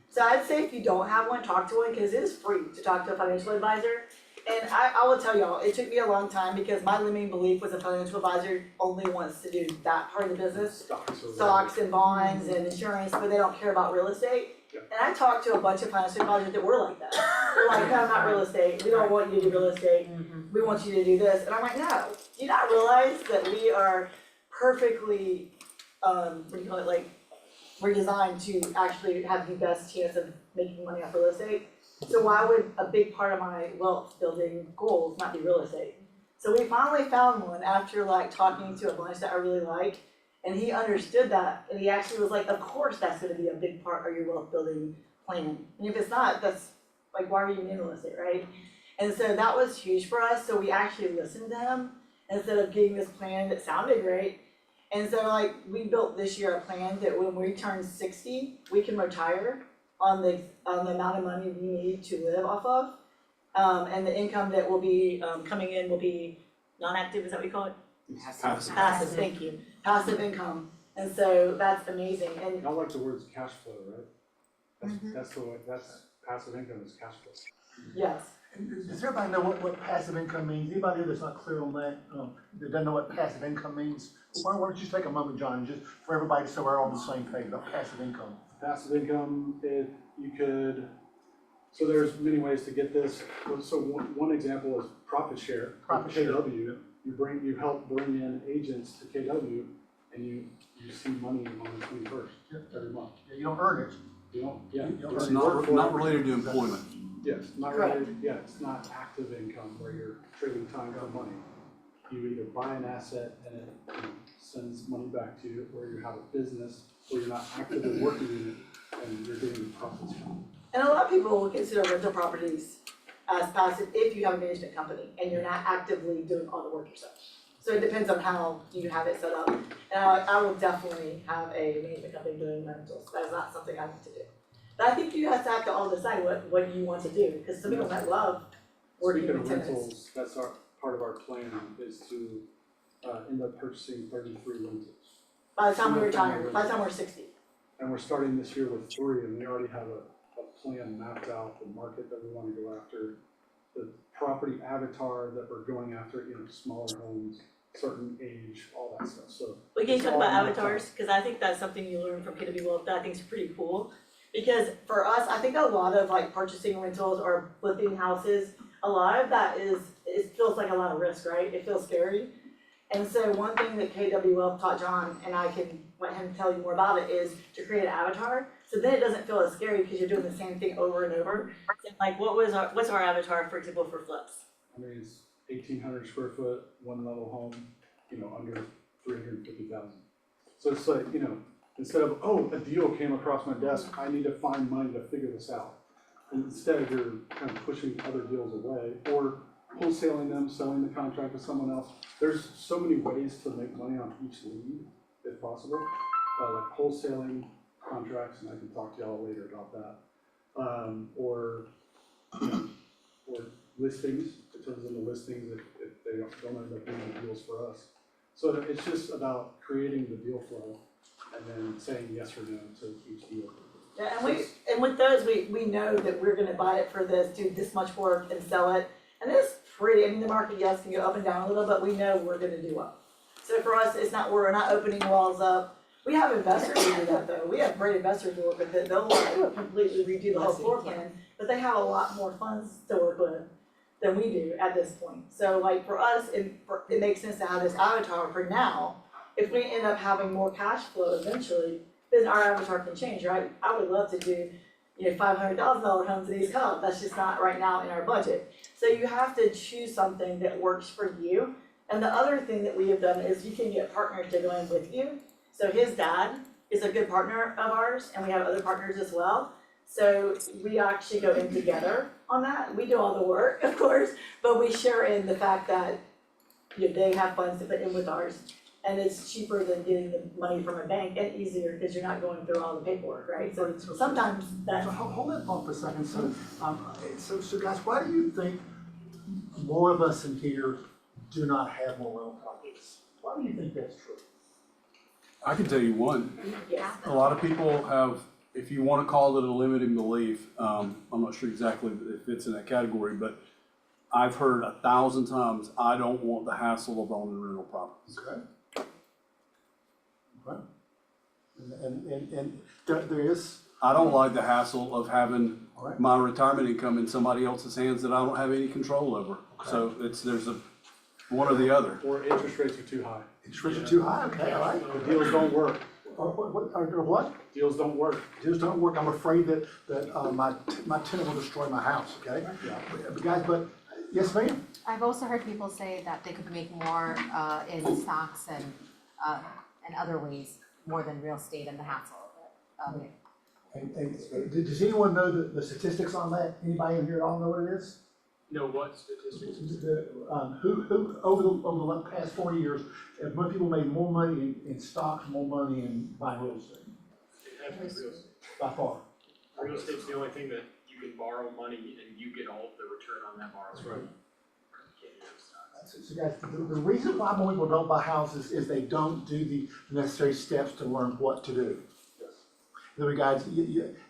So I'd say if you don't have one, talk to one, because it is free to talk to a financial advisor. And I will tell y'all, it took me a long time because my limiting belief was a financial advisor only wants to do that part of the business. Stocks and bonds and insurance, but they don't care about real estate. Yeah. And I talked to a bunch of financial advisors that were like that. They're like, no, not real estate, we don't want you to do real estate, we want you to do this. And I'm like, no, do you not realize that we are perfectly, what do you call it, like, we're designed to actually have the best chance of making money off real estate? So why would a big part of my wealth building goals not be real estate? So we finally found one after like talking to a bunch that I really like, and he understood that, and he actually was like, of course that's gonna be a big part of your wealth building plan. And if it's not, that's like, why are you in real estate, right? And so that was huge for us, so we actually listened to him instead of getting this plan that sounded great. And so like, we built this year a plan that when we turn 60, we can retire on the amount of money we need to live off of. And the income that will be coming in will be non-active, is that what you call it? Passive, thank you. Passive income. And so that's amazing. And I like the words cash flow, right? That's the way, that's passive income is cash flow. yes. Does everybody know what passive income means? Anybody that's not clear on that, that doesn't know what passive income means? Why don't you just take a moment, John, just for everybody so we're all on the same page about passive income? Passive income, so there's many ways to get this. So one example is profit share. Profit share. KW, you help bring in agents to KW and you see money on the 21st every month. Yeah, you don't earn it. You don't, yeah. It's not related to employment. Yes, not related, yeah, it's not active income where you're trading time for money. You either buy an asset and it sends money back to you, or you have a business where you're not actively working in it and you're getting profits from it. And a lot of people will consider rental properties as passive if you have a management company and you're not actively doing all the work yourself. So it depends on how you have it set up. And I will definitely have a management company doing rentals. That is not something I want to do. But I think you guys have to all decide what you want to do, because some people might love working Speaking with of tenants. rentals, that's part of our plan is to end up purchasing 33 rentals. By the time we retire, by the time we're 60. And we're starting this year with 3, and we already have a plan mapped out, the market that we want to go after, the property avatar that we're going after, smaller homes, certain age, all that stuff, so. We can it's talk all about mapped out. avatars, because I think that's something you learn from KW Wealth that I think is pretty cool. Because for us, I think a lot of like purchasing rentals or flipping houses, a lot of that it feels like a lot of risk, right? It feels scary. And so one thing that KW Wealth taught John, and I can let him tell you more about it, is to create an avatar. So then it doesn't feel as scary because you're doing the same thing over and over. And like what's our avatar, for example, for flips? I mean, it's 1,800 square foot, one level home, under 350,000. So it's like, instead of, a deal came across my desk, I need to find money to figure this out. And instead, you're kind of pushing other deals away or wholesaling them, selling the contract to someone else. There's so many ways to make money on each lead, if possible. Like wholesaling contracts, and I can talk to y'all later about that. Or listings, it turns into listings if they don't end up doing the deals for us. So it's just about creating the deal flow and then saying yes or no to each deal. Yeah, and with those, we know that we're gonna buy it for this, do this much work and sell it. And it's pretty, I mean, the market, yes, can go up and down a little, but we know we're gonna do well. So for us, it's not, we're not opening walls up. We have investors who do that though. We have great investors who work with it. They'll like completely redo the whole floor plan, but they have a lot more funds to work with than we do at this point. So like for us, it makes sense to have this avatar for now. If we end up having more cash flow eventually, then our avatar can change, right? I would love to do, $500,000 homes in East Cobb. That's just not right now in our budget. So you have to choose something that works for you. And the other thing that we have done is you can get partners to go in with you. So his dad is a good partner of ours, and we have other partners as well. So we actually go in together on that. We do all the work, of course, but we share in the fact that they have funds to put in with ours. And it's cheaper than getting the money from a bank and easier because you're not going through all the paperwork, right? So sometimes that's. So hold that thought for a second. So guys, why do you think more of us in here do not have more rental properties? Why do you think that's true? I can tell you one. Yeah. A lot of people have, if you wanna call it a limiting belief, I'm not sure exactly if it's in that category, but I've heard 1,000 times, I don't want the hassle of owning rental properties. Okay. Right. And there is. I don't like the hassle of having Alright. my retirement income in somebody else's hands that I don't have any control over. So there's a, one or the other. Or interest rates are too high. Interest rates are too high, okay, all right. The deals don't work. What? Deals don't work. Deals don't work, I'm afraid that my tenant will destroy my house, okay? Yeah. But guys, yes, ma'am? I've also heard people say that they could make more in stocks and other ways, more than real estate and the hassle of it. And does anyone know the statistics on that? Anybody in here at all know what it is? No, what statistics? Who over the past 4 years, have more people made more money in stocks, more money in buying real estate? It has to be real estate. By far. Real estate's the only thing that you can borrow money and you get all of the return on that borrowing. That's right. You can't do stocks. So guys, the reason why more people don't buy houses is they don't do the necessary steps to learn what to do. The guys,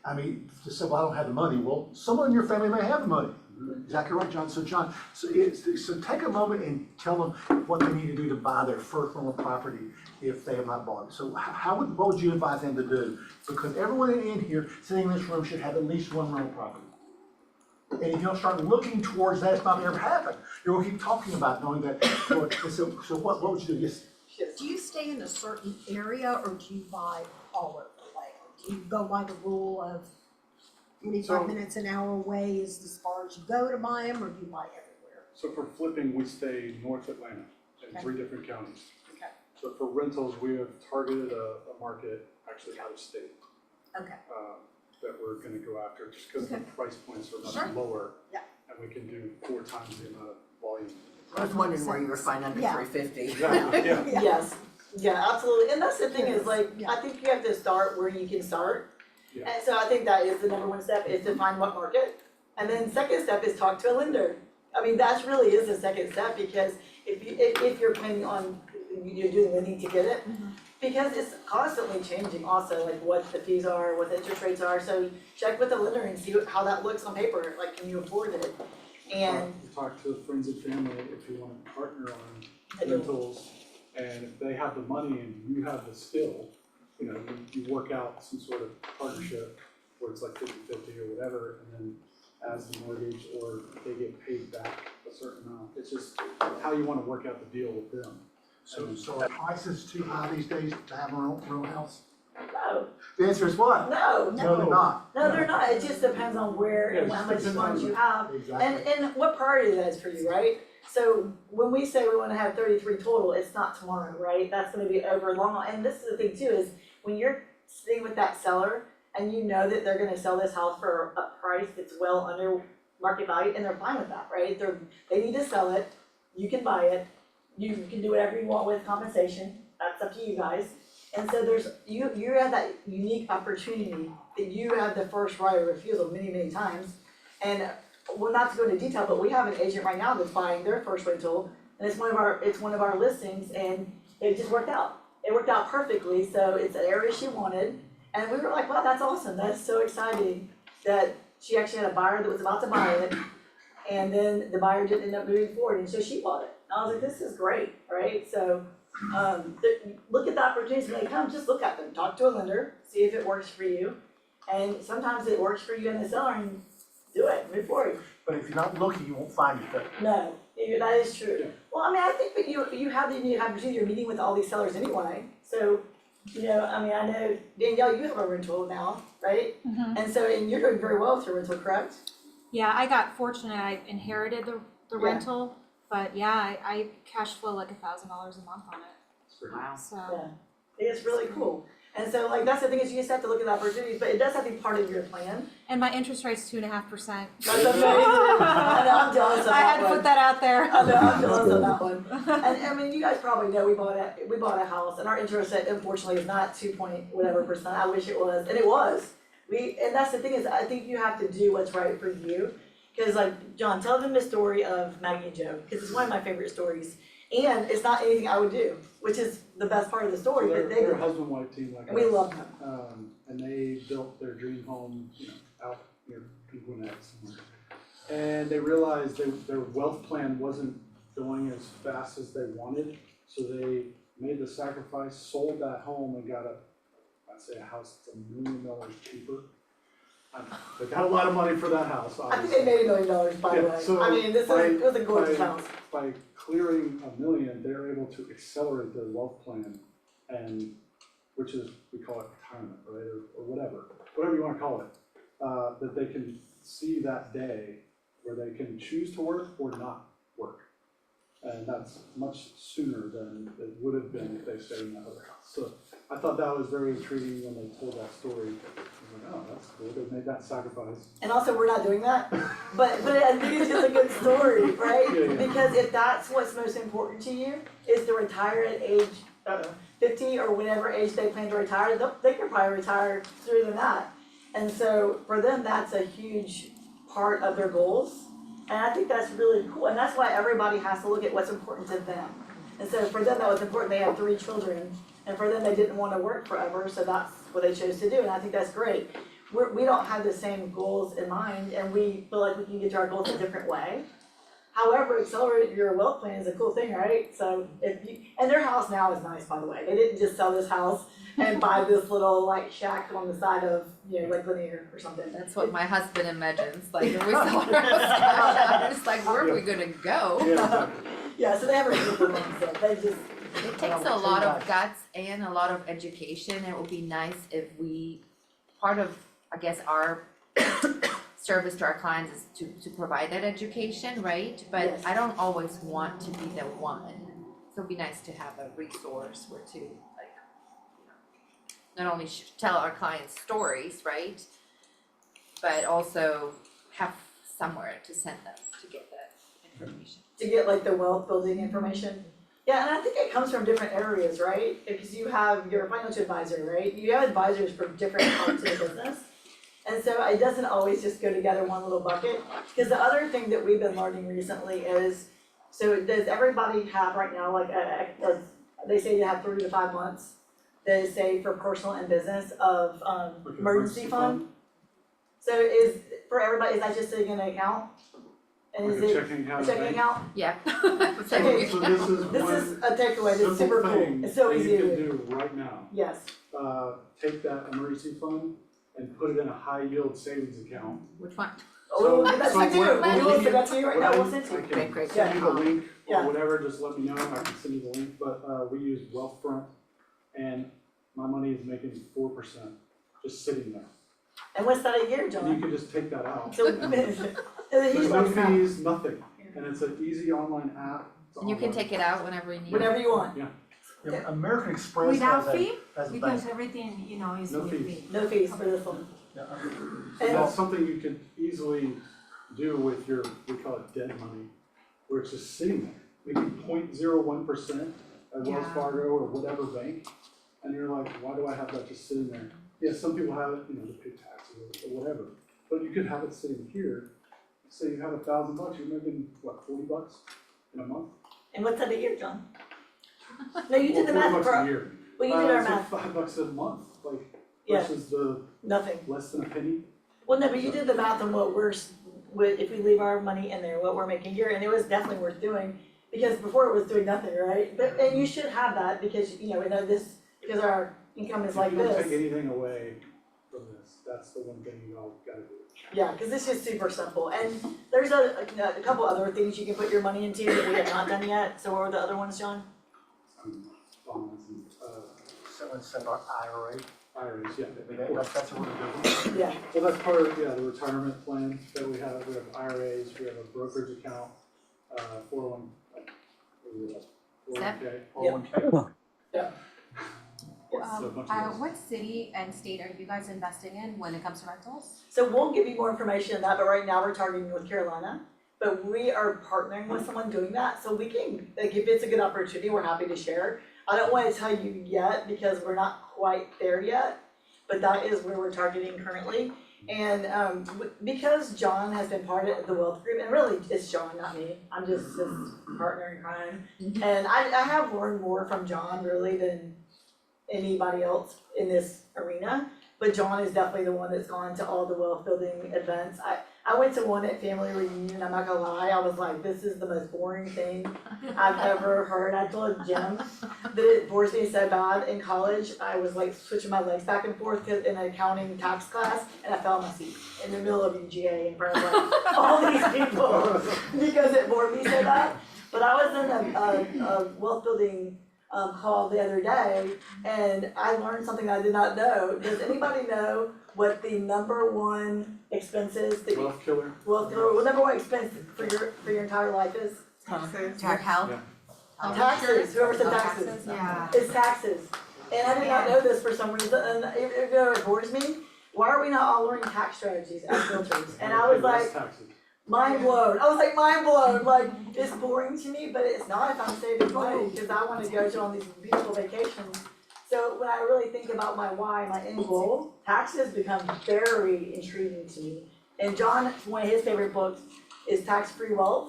I mean, to say, well, I don't have the money. Well, someone in your family may have the money. Exactly right, John. So John, so take a moment and tell them what they need to do to buy their first rental property if they have not bought it. So what would you advise them to do? Because everyone in here sitting in this room should have at least one rental property. And if you don't start looking towards that, it's not gonna ever happen. You're gonna keep talking about knowing that. So what would you do? Yes. Do you stay in a certain area or do you buy all over the way? Do you go by the rule of 25 minutes an hour away is as far as you go to buy them, or do you buy everywhere? So for flipping, we stay North Atlanta in Okay. 3 different counties. Okay. But for rentals, we have targeted a market actually out of state. Okay. That we're gonna go after, just because the Okay. price points are Sure. much lower. Yeah. And we can do 4 times the amount of volume. I was wondering where you were finding under Yeah. 350. Exactly, yeah. Yes, yeah, absolutely, and that's the thing is like, Yeah. I think you have to start where you can start. Yeah. And so I think that is the number one step, is to find what market, and then second step is talk to a lender. I mean, that really is the second step, because if you're planning on, you're doing the need to get it, because it's constantly changing also, like what the fees are, what the interest rates are, so check with the lender and see how that looks on paper, like, can you afford it? And Talk to friends and family if you want to partner on rentals, and if they have the money and you have the skill, you work out some sort of partnership where it's like 50-50 or whatever, and then as the mortgage or they get paid back a certain amount. It's just how you want to work out the deal with them. So are prices too high these days to have a rental house? no, The answer is what? no, No, they're not. no, they're not, it just depends on where and how much funds you have. Exactly. And what priority that is for you, right? So when we say we wanna have 33 total, it's not tomorrow, right? That's gonna be over long, and this is the thing too, is when you're sitting with that seller and you know that they're gonna sell this house for a price that's well under market value, and they're fine with that, right? They need to sell it, you can buy it, you can do whatever you want with compensation, that's up to you guys. And so you have that unique opportunity that you have the first right of refusal many, many times. And well, not to go into detail, but we have an agent right now that's buying their first rental and it's one of our listings, and it just worked out. It worked out perfectly, so it's an area she wanted, and we were like, wow, that's awesome, that's so exciting that she actually had a buyer that was about to buy it, and then the buyer didn't end up moving forward, and so she bought it. And I was like, this is great, right? So, look at the opportunities when they come, just look at them, talk to a lender, see if it works for you. And sometimes it works for you and the seller, and do it, move forward. But if you're not looking, you won't find your fit. No, that is true. Well, I mean, I think that you have the unique opportunity, you're meeting with all these sellers anyway, so, I mean, I know, Danielle, you have a rental now, right? And so, and you're doing very well with your rental, correct? Yeah, I got fortunate, I inherited the Yeah. rental, but yeah, I cash flow like $1,000 a month on it. Wow. So, Yeah, it's really cool. And so, like, that's the thing, is you just have to look at the opportunities, but it does have to be part of your plan. and my interest rate's 2.5%. That's amazing. I know, I'm jealous of that one. I had to put that out there. I know, I'm jealous of that one. And I mean, you guys probably know, we bought a house, and our interest rate unfortunately is not 2.whatever%, I wish it was, and it was. And that's the thing, is I think you have to do what's right for you. Cause like, John, tell them the story of Maggie and Joe, cause it's one of my favorite stories. And it's not anything I would do, which is the best part of the story, but They're a husband-wife team like us. and we love them. And they built their dream home, out near Pequannet somewhere. And they realized their wealth plan wasn't going as fast as they wanted, so they made the sacrifice, sold that home and got I'd say a house that's $1 million cheaper. They got a lot of money for that house, I think obviously. they made $1 million, by the way. so I mean, it was a gorgeous house. By clearing $1 million, they're able to accelerate their wealth plan, and, which is, we call it retirement, right, or whatever you wanna call it. That they can see that day where they can choose to work or not work. And that's much sooner than it would have been if they stayed in that other house. So I thought that was very intriguing when they told that story. I was like, oh, that's cool, they made that sacrifice. And also, we're not doing that, but I think it's just a good story, right? Yeah, yeah. Because if that's what's most important to you, is to retire at age 50 or whatever age they plan to retire, they could probably retire sooner than that. And so for them, that's a huge part of their goals. And I think that's really cool, and that's why everybody has to look at what's important to them. And so for them, that was important, they had 3 children, and for them, they didn't want to work forever, so that's what they chose to do, and I think that's great. We don't have the same goals in mind, and we feel like we can get to our goals a different way. However, accelerate your wealth plan is a cool thing, right? So and their house now is nice, by the way, they didn't just sell this house and buy this little like shack on the side of, like Lanier or something. That's what my husband imagines, like, when we saw our house, it's like, where are we gonna go? Yeah, so they have a beautiful mindset, they just. It takes a lot of guts and a lot of education. It would be nice if part of, I guess, our service to our clients is to provide that education, right? But Yes. I don't always want to be the one. So it'd be nice to have a resource where to, like, not only tell our clients stories, right? But also have somewhere to send them to get that information. To get like the wealth building information. Yeah, and I think it comes from different areas, right? Because you have your financial advisor, right? You have advisors from different parts of the business. And so it doesn't always just go together one little bucket. Because the other thing that we've been learning recently is, so does everybody have right now, like, they say you have 3 to 5 months, they say for personal and business of emergency fund? So for everybody, is that just sitting in an account? And is Like a it checking account, a checking right? account? Yeah. Okay, So this is this one is a takeaway, that's super simple cool, thing it's so that easy you to can do. do right now. Yes, Take that emergency fund and put it in a high yield savings account. Which one? oh, that's So what we do, what we will you- send that to you right now, we'll what send I you. can Great. send you the link Yeah. or whatever, just let me know, I can send you the link, but we use Wealthfront and my money is making 4%, just sitting there. And what's that a year, And you John? can just take that out. So, There's no fees, nothing, and it's an easy online app. It's And you can online. take it out whenever you need. whenever you want, Yeah, American Express Without has a, fee? has a bank. Because everything, is No with fees. fee. no fees for this one. Yeah, And that's something you could easily do with your, we call it dead money, where it's just sitting there, maybe 0.01% at Wells Yeah. Fargo or whatever bank, and you're like, why do I have that just sitting there? Yeah, some people have it, to pay taxes or whatever, but you could have it sitting here, say you have $1,000, you're making, what, $40 in a month? And what's that a year, John? No, you did the math $40 for, a year. well, you did our It's math, like $5 a month, like Yeah. versus the nothing. less than a penny. Well, no, but you did the math on what we're, if we leave our money in there, what we're making here, and it was definitely worth doing. Because before it was doing nothing, right? But, and you should have that because, you know, we know this, because our income is like If you don't take this. anything away from this, that's the one thing you all gotta do. Yeah, cause this is super simple, and there's a couple other things you can put your money into that we have not done yet, so what were the other ones, John? Bonds and, So instead of our IRA, IRAs, yeah. that's what we're doing. Yeah. So that's part of, the retirement plan that we have IRAs, we have a brokerage account, 401, Zep? 401k. Yeah. So a bunch of those. What city and state are you guys investing in when it comes to rentals? So we'll give you more information on that, but right now we're targeting North Carolina. But we are partnering with someone doing that, so we can, like, if it's a good opportunity, we're happy to share. I don't wanna tell you yet because we're not quite there yet, but that is where we're targeting currently. And because John has been part of the wealth group, and really it's John, not me, I'm just his partner in crime. And I have learned more from John really than anybody else in this arena. But John is definitely the one that's gone to all the wealth building events. I went to one at family reunion, I'm not gonna lie, I was like, this is the most boring thing I've ever heard. I told Jim that it bores me so bad in college, I was like switching my legs back and forth 'cause in an accounting tax class, and I fell on my seat in the middle of UGA in front of like all these people because it bored me so bad. But I was in a wealth building call the other day, and I learned something I did not know. Does anybody know what the number one expense is that Wealth killer. well, the number one expense for your entire life is? Tax health. Yeah. Taxes, whoever said taxes. Yeah. It's taxes. And I did not know this for some reason, and it bores me. Why are we not all learning tax strategies as realtors? And I was Less like, taxes. mind blown. I was like mind blown. Like it's boring to me, but it's not if I'm saving money because I want to go to all these beautiful vacations. So when I really think about my why, my end goal, taxes become very intriguing to me. And John, one of his favorite books is Tax Free Wealth.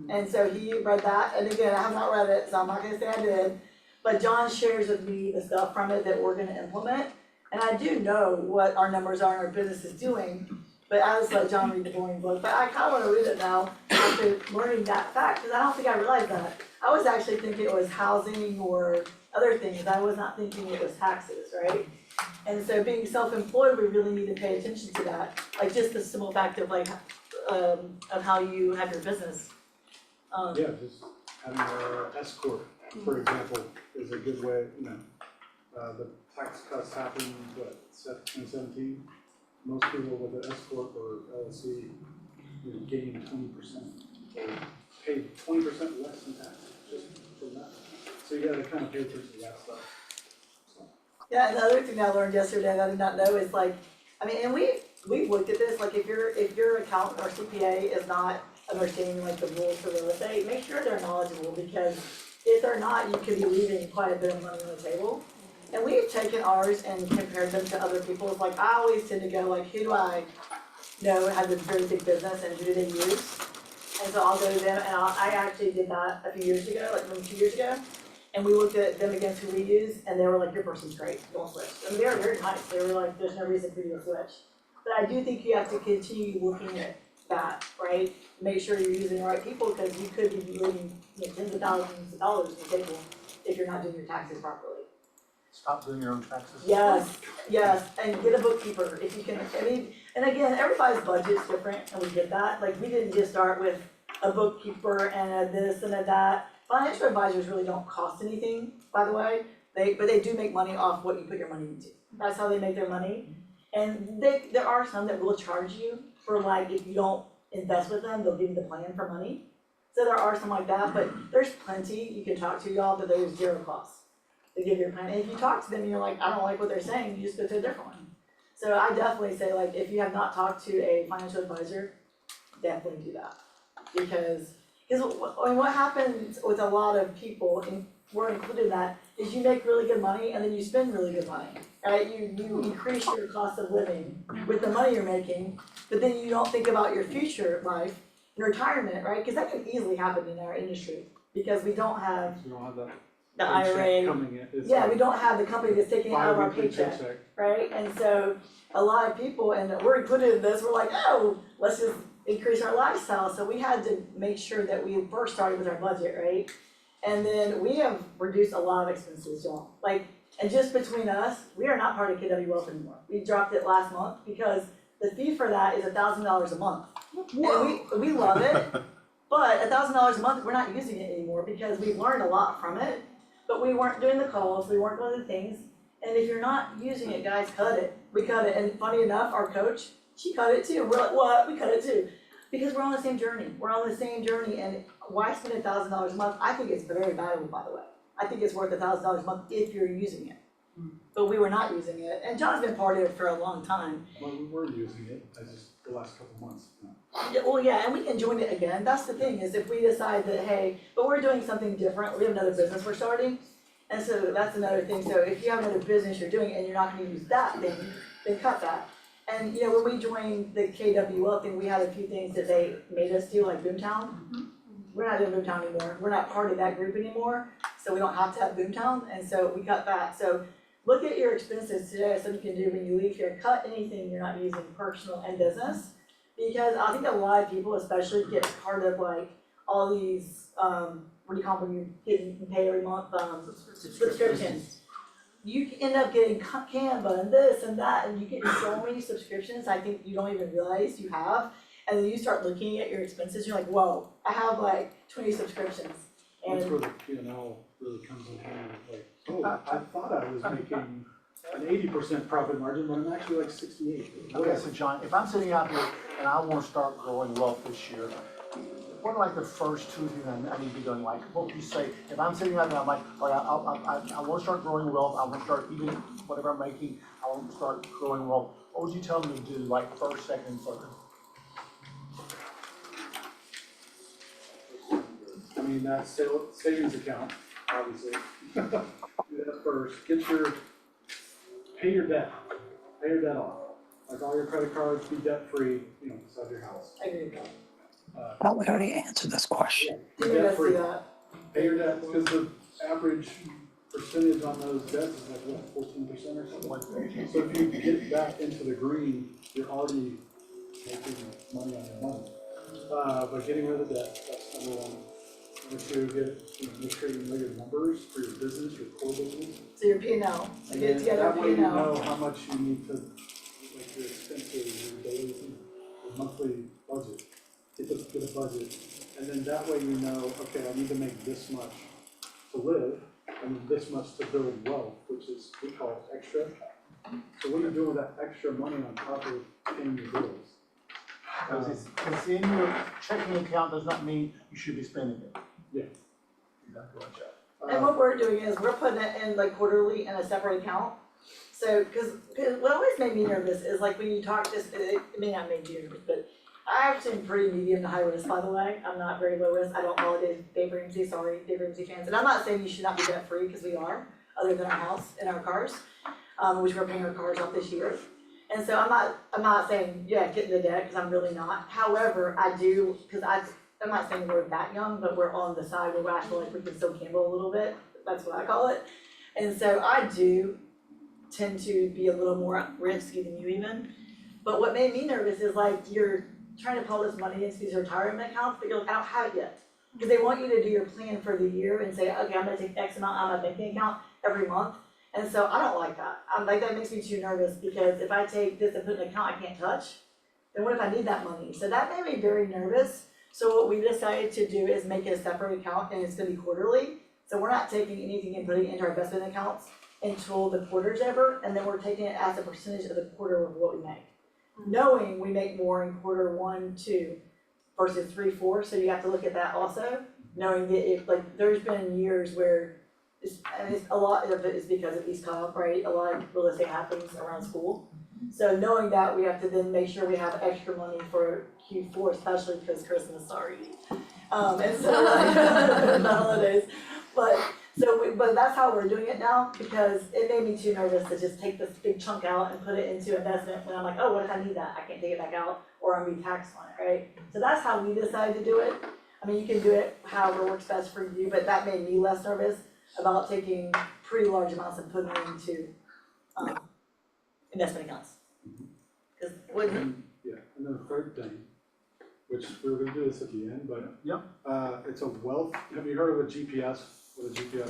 And so he read that, and again, I have not read it, so I'm not gonna say I did. But John shares with me the stuff from it that we're gonna implement. And I do know what our numbers are and our business is doing, but I just let John read the boring book. But I kinda wanna read it now after learning that fact, because I don't think I realized that. I was actually thinking it was housing or other things, I was not thinking it was taxes, right? And so being self-employed, we really need to pay attention to that, like just the simple fact of like, of how you have your business. Yeah, just having a S corp, for example, is a good way, the tax cuts happened, what, 2017? Most people with an S corp or LLC, gain 20%, or pay 20% less in tax, just from that. So you gotta kind of pay attention to that stuff. Yeah, and the other thing I learned yesterday that I did not know is like, I mean, and we've looked at this, like if your accountant or CPA is not understanding like the rules for real estate, make sure they're knowledgeable, because if they're not, you could be leaving quite a bit of money on the table. And we've taken ours and compared them to other people's, like I always tend to go like, who do I know has a very big business and who do they use? And so I'll go to them, and I actually did that a few years ago, like maybe 2 years ago. And we looked at them against who we use, and they were like, your person's great, don't switch. I mean, they were very nice, they were like, there's no reason for you to switch. But I do think you have to continue looking at that, right? Make sure you're using the right people, because you could be leaving tens of thousands of dollars on the table if you're not doing your taxes properly. Stop doing your own taxes. Yes, and get a bookkeeper if you can, I mean, and again, everybody's budget's different, and we get that, like, we didn't just start with a bookkeeper and a this and a that. Financial advisors really don't cost anything, by the way, but they do make money off what you put your money into. That's how they make their money. And there are some that will charge you for like, if you don't invest with them, they'll give you the plan for money. So there are some like that, but there's plenty you can talk to y'all, but there's zero cost. They give you a plan, and if you talk to them and you're like, I don't like what they're saying, you just go to a different one. So I definitely say like, if you have not talked to a financial advisor, definitely do that. Because what happens with a lot of people, and we're included in that, is you make really good money and then you spend really good money, right? You increase your cost of living with the money you're making, but then you don't think about your future life and retirement, right? Because that can easily happen in our industry. because we don't have We don't have that the paycheck IRA. coming in. It's Yeah, like we don't have the company that's taking it out of our bi-weekly paycheck, right? And so a lot of people, and we're included in this, we're like, oh, let's just increase our lifestyle. So we had to make sure that we first started with our budget, right? And then we have reduced a lot of expenses, y'all. Like, and just between us, we are not part of KW Wealth anymore. We dropped it last month because the fee for that is $1,000 a month. And we love it, but $1,000 a month, we're not using it anymore because we've learned a lot from it. But we weren't doing the calls, we weren't doing the things. And if you're not using it, guys, cut it. We cut it. And funny enough, our coach, she cut it too. We're like, what? We cut it too. Because we're on the same journey. We're on the same journey. And why spend $1,000 a month? I think it's very valuable, by the way. I think it's worth $1,000 a month if you're using it. But we were not using it. And John's been part of it for a long time. Well, we were using it, I just, the last couple of months. Yeah, well, yeah, and we can join it again. That's the thing, is if we decide that, hey, but we're doing something different, we have another business we're starting. And so that's another thing. So if you have another business you're doing and you're not gonna use that thing, then cut that. And you know, when we joined the KWL thing, we had a few things that they made us do, like Boomtown. We're not doing Boomtown anymore. We're not part of that group anymore, so we don't have to have Boomtown, and so we cut that. So look at your expenses today, something you can do when you leave here, cut anything you're not using, personal and business. Because I think a lot of people especially get part of like all these, what do you call them, when you pay every month, subscriptions. You end up getting Canva and this and that, and you get so many subscriptions, I think you don't even realize you have. And then you start looking at your expenses, you're like, whoa, I have like 20 subscriptions. That's And where the P&L really comes in handy, like, oh, I thought I was making an 80% profit margin, but I'm actually like 68. Okay, so John, if I'm sitting out here and I wanna start growing wealth this year, what are like the first 2 things I need to be doing? Like, what would you say, if I'm sitting out there, I'm like, all right, I wanna start growing wealth, I wanna start even whatever I'm making, I wanna start growing wealth. What would you tell me to do, like first, second, and third? I mean, that's savings account, obviously. Do that first, pay your debt off. Like all your credit cards, be debt free, you know, beside your house. I agree with that. Thought we already answered this question. Be debt free. Pay your debt, because the average percentage on those debts is like, what, 14% or something like that? So if you get back into the green, you're already making money on your money. By getting rid of the debt, that's number one. Number two, make sure you know your numbers for your business, your core business. So your P&L, And get then together that way you P&L. know how much you need to, like your expenses, your daily, your monthly budget. Get a budget, and then that way you know, okay, I need to make this much to live, and this much to build wealth, which is, we call it extra. So what are you doing with that extra money on top of paying your bills? Because it's in your checking account does not mean you should be spending it. Yeah. Exactly right, Jeff. And what we're doing is we're putting it in like quarterly in a separate account. So, cause what always made me nervous is like when you talk this, it may not make you nervous, but I actually am pretty medium to high risk, by the way. I'm not very low risk. I don't follow Dave Ramsey, sorry, Dave Ramsey fans. And I'm not saying you should not be debt free, because we are, other than our house and our cars, which we're paying our cars off this year. And so I'm not saying, yeah, get into debt, because I'm really not. However, I do, because I'm not saying we're that young, but we're on the side where I feel like we can still gamble a little bit. That's what I call it. And so I do tend to be a little more risky than you even. But what made me nervous is like you're trying to pull this money into these retirement accounts, but you're like, I don't have it yet. Because they want you to do your plan for the year and say, okay, I'm gonna take X amount out of my banking account every month. And so I don't like that. I'm like, that makes me too nervous, because if I take this and put in an account I can't touch, then what if I need that money? So that made me very nervous. So what we decided to do is make it a separate account, and it's gonna be quarterly. So we're not taking anything and putting it into our investment accounts until the quarter's over, and then we're taking it as a percentage of the quarter of what we make. Knowing we make more in quarter 1, 2 versus 3, 4, so you have to look at that also. Knowing that if, like, there's been years where a lot of it is because of East Cobb, right? A lot of real estate happens around school. So knowing that, we have to then make sure we have extra money for Q4, especially because Christmas, sorry. And so, like, the holidays. But that's how we're doing it now, because it made me too nervous to just take this big chunk out and put it into investment when I'm like, oh, what if I need that? I can't take it back out, or I'm being taxed on it, right? So that's how we decided to do it. I mean, you can do it however works best for you, but that made me less nervous about taking pretty large amounts and putting them into, investment accounts. Cause when, Yeah, and then the third thing, which we were gonna do this at the end, but. Yep. It's a wealth, have you heard of a GPS, what a GPS is?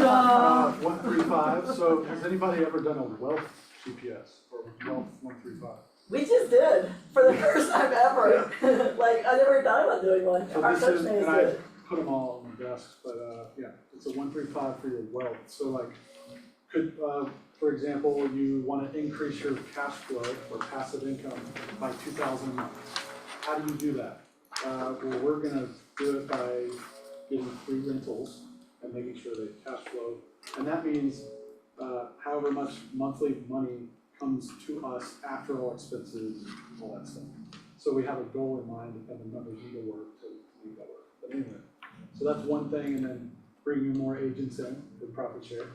Duh. 135, so has anybody ever done a wealth GPS or wealth 135? we just did, for the first time ever, like, I never thought about doing one, So our this coach is, made and us I do it. put them all on the desks, but, yeah, it's a 135 for your wealth, so like, could, for example, you wanna increase your cash flow or passive income by 2,000 a month. How do you do that? Well, we're gonna do it by getting free rentals and making sure they cash flow. And that means, however much monthly money comes to us after all expenses, all that stuff. So we have a goal in mind and the numbers need to work to make that work. But anyway, so that's one thing, and then bringing more agents in with profit share.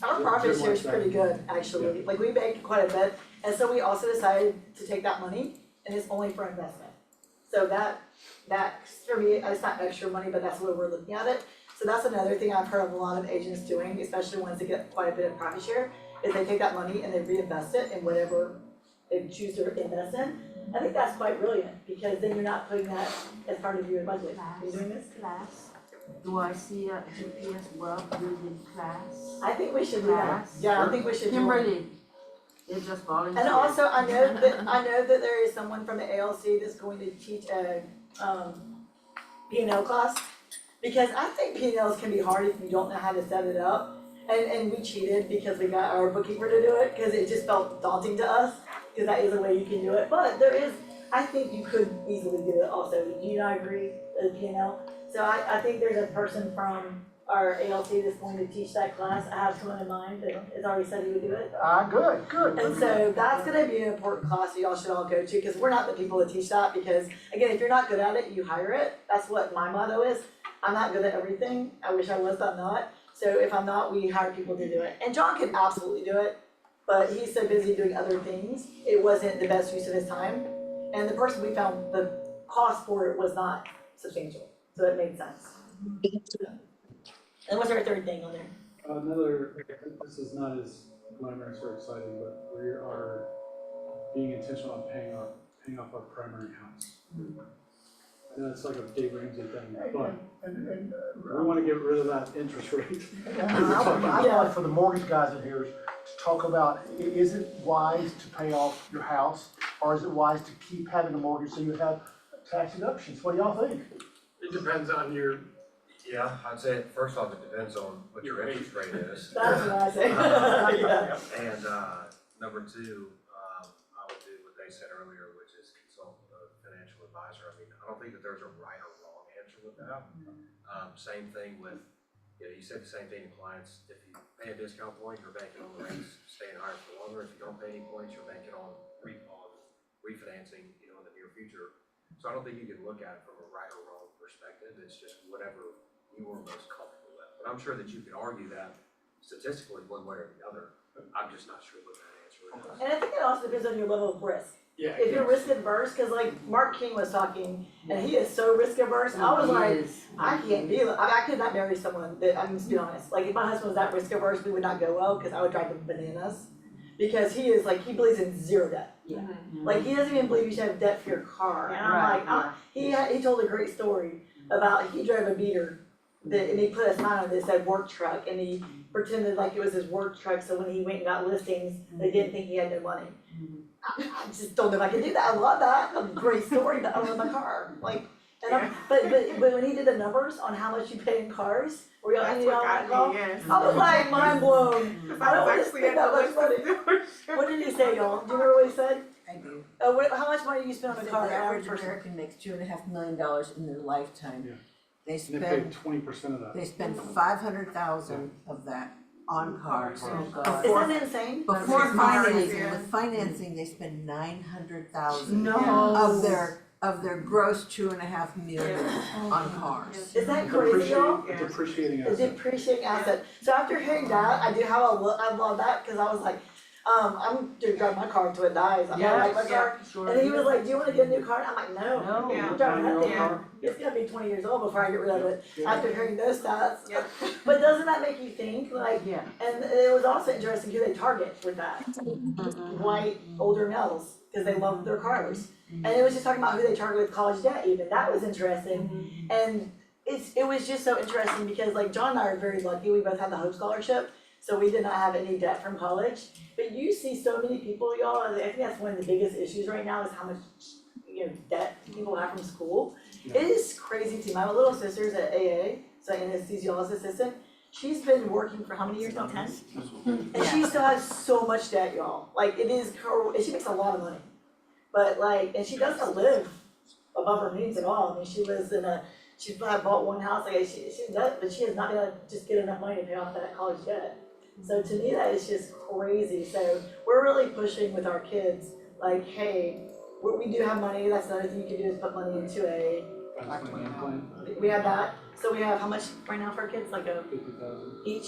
Our profit share is pretty good, actually, like we make quite a bit, and so we also decided to take that money, and it's only for investment. So that, for me, it's not extra money, but that's the way we're looking at it. So that's another thing I've heard of a lot of agents doing, especially ones that get quite a bit of profit share, is they take that money and they reinvest it in whatever they choose to invest in. I think that's quite brilliant, because then you're not putting that as part of your budget. Are you doing this? Class. Do I see a GPS wealth building class? I think we should do that. Class. Yeah, I think we should do one. Kimberly, they just volunteered. And also, I know that there is someone from the ALC that's going to teach a, P&L class. Because I think P&Ls can be hard if you don't know how to set it up. And we cheated because we got our bookkeeper to do it, because it just felt daunting to us, because that is a way you can do it. But there is, I think you could easily do it also. Do you not agree, the P&L? So I think there's a person from our ALC that's going to teach that class. I have someone in mind that has already said he would do it. Good. And so that's gonna be an important class that y'all should all go to, because we're not the people that teach that, because again, if you're not good at it, you hire it. That's what my motto is. I'm not good at everything. I wish I was, but I'm not. So if I'm not, we hire people to do it. And John can absolutely do it, but he's so busy doing other things, it wasn't the best use of his time. And the person we found, the cost for it was not substantial, so it made sense. And what's our third thing on there? This is not as glamorous or exciting, but we are being intentional on paying off our primary house. I know it's like a Dave Ramsey thing, but we wanna get rid of that interest rate. I'd like for the mortgage guys in here to talk about, is it wise to pay off your house, or is it wise to keep having a mortgage so you have tax deductions? What do y'all think? It depends on your, Yeah, I'd say, first off, it depends on what your interest rate is. That's what I say. Yeah. And, number two, I would do what they said earlier, which is consult a financial advisor. I mean, I don't think that there's a right or wrong answer with that. Same thing with, you said the same thing to clients, if you pay a discount point, you're banking on the rates staying higher for longer. If you don't pay any points, you're banking on refinancing, in the near future. So I don't think you can look at it from a right or wrong perspective. It's just whatever you are most comfortable with. But I'm sure that you could argue that statistically one way or the other. I'm just not sure what that answer is. And I think it also depends on your level of risk. yeah. If you're risk adverse, cause like Mark King was talking, and he is so risk averse, I was like, I can't be, I could not marry someone that, I'm just being honest, like if my husband was that risk averse, we would not go well, cause I would drive him bananas. Because he is like, he believes in zero debt. Yeah. Like, he doesn't even believe you should have debt for your car, and I'm like, he told a great story about, he drove a beater, and he put a sign on it that said work truck, and he pretended like it was his work truck, so when he went and got listings, they didn't think he had no money. I just don't know if I could do that. I love that. A great story that I love my car. Like, and but when he did the numbers on how much you pay in cars, were y'all That's on what that got call? me, yes. I was like mind blown. I don't want to actually spend that much money. What did he say, y'all? Do you remember what he said? I do. How much money do you spend on a So car? the Average average person. American makes $2.5 million in their lifetime. Yeah. They And they spend, pay 20% of that. they spend 500,000 of that on cars. Is that insane? Before That's financing, crazy. with financing, they spend 900,000 No. of their gross 2.5 million on cars. Is that crazy, y'all? A depreciating A asset. depreciating asset. So after hearing that, I do have I love that, because I was like, I'm gonna drive my car until it dies, I like my car. And he was like, do you wanna get a new car? And I'm like, no, I'm driving that thing. It's gonna be 20 years old before I get rid of it, after hearing those stats. But doesn't that make you think, like, and it was also interesting who they target with that. White, older males, cause they love their cars. And it was just talking about who they target with college debt even, that was interesting. And it was just so interesting because like John and I are very lucky, we both had the Hope Scholarship, so we did not have any debt from college. But you see so many people, y'all, I think that's one of the biggest issues right now is how much, debt people have from school. It is crazy to me. My little sister's at AA, so anesthesiologist assistant. She's been working for how many years now, 10? And she still has so much debt, y'all. Like it is, and she makes a lot of money. But like, and she doesn't live above her means at all. I mean, she lives in she's bought one house, like she's debt, but she has not been able to just get enough money to pay off that college debt. So to me, that is just crazy. So we're really pushing with our kids, like, hey, we do have money. That's another thing you can do is put money into a. We have that. So we have how much right now for our kids? Like a 50,000 each,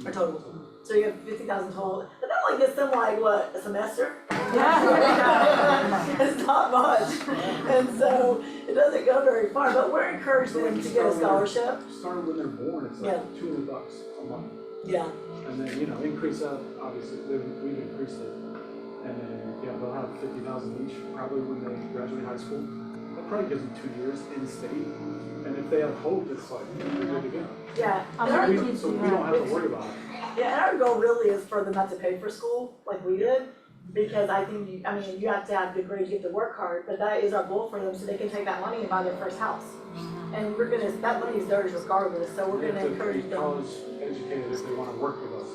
or total. So you have 50,000 total. But that only gets them like what, a semester? It's not much. And so it doesn't go very far. But we're encouraging them to get a scholarship. Starting when they're born, it's like $200 a month. Yeah. And then, increase that, obviously, we've increased it. And then, they'll have 50,000 each, probably when they graduate high school. That probably gives them 2 years in state. And if they have hope, it's like, they're good to go. Yeah. So we don't have to worry about it. Yeah, and our goal really is for them not to pay for school like we did. Because I think, you have to have good grades, you have to work hard, but that is our goal for them so they can take that money and buy their first house. And that money is theirs regardless, so we're gonna encourage them. College educated if they wanna work with us.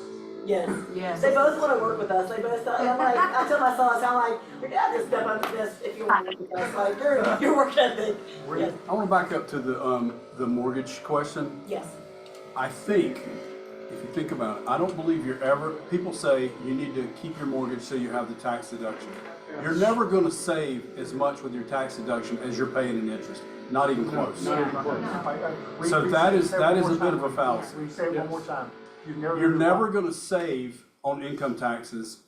Yes. They both wanna work with us, they both, I'm like, I tell my son, I'm like, you're gonna have to step up to this if you want to work with us, like, your work ethic. Yes. I wanna back up to the mortgage question. Yes. I think, if you think about it, I don't believe people say you need to keep your mortgage so you have the tax deduction. You're never gonna save as much with your tax deduction as you're paying in interest, not even close. Not even close. So that is a bit of a fallacy. We say it one more time. You're never gonna save on income taxes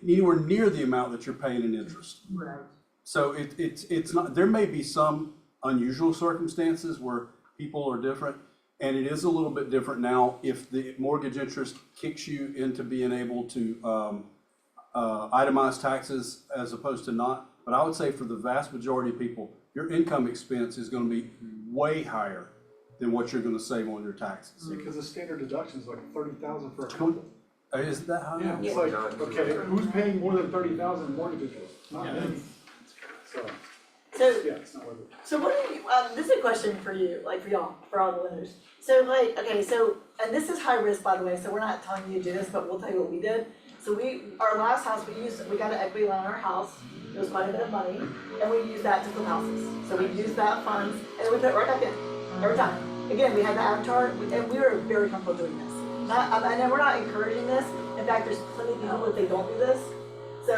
anywhere near the amount that you're paying in interest. Right. So it's not, there may be some unusual circumstances where people are different, and it is a little bit different now if the mortgage interest kicks you into being able to itemize taxes as opposed to not. But I would say for the vast majority of people, your income expense is gonna be way higher than what you're gonna save on your taxes. Because the standard deduction is like 30,000 for a couple. Is that high? Yeah, it's like, okay, who's paying more than 30,000 in mortgage interest? Not me. So, yeah, it's not worth it. So what do you, this is a question for you, like for y'all, for all the lenders. So like, okay, so, and this is high risk, by the way, so we're not telling you to do this, but we'll tell you what we did. So our last house, we got an equity line on our house, it was quite a bit of money, and we used that to flip houses. So we used that funds, and then we put it right back in, every time. Again, we had the avatar, and we were very comfortable doing this. I know we're not encouraging this, in fact, there's plenty of people that they don't do this. So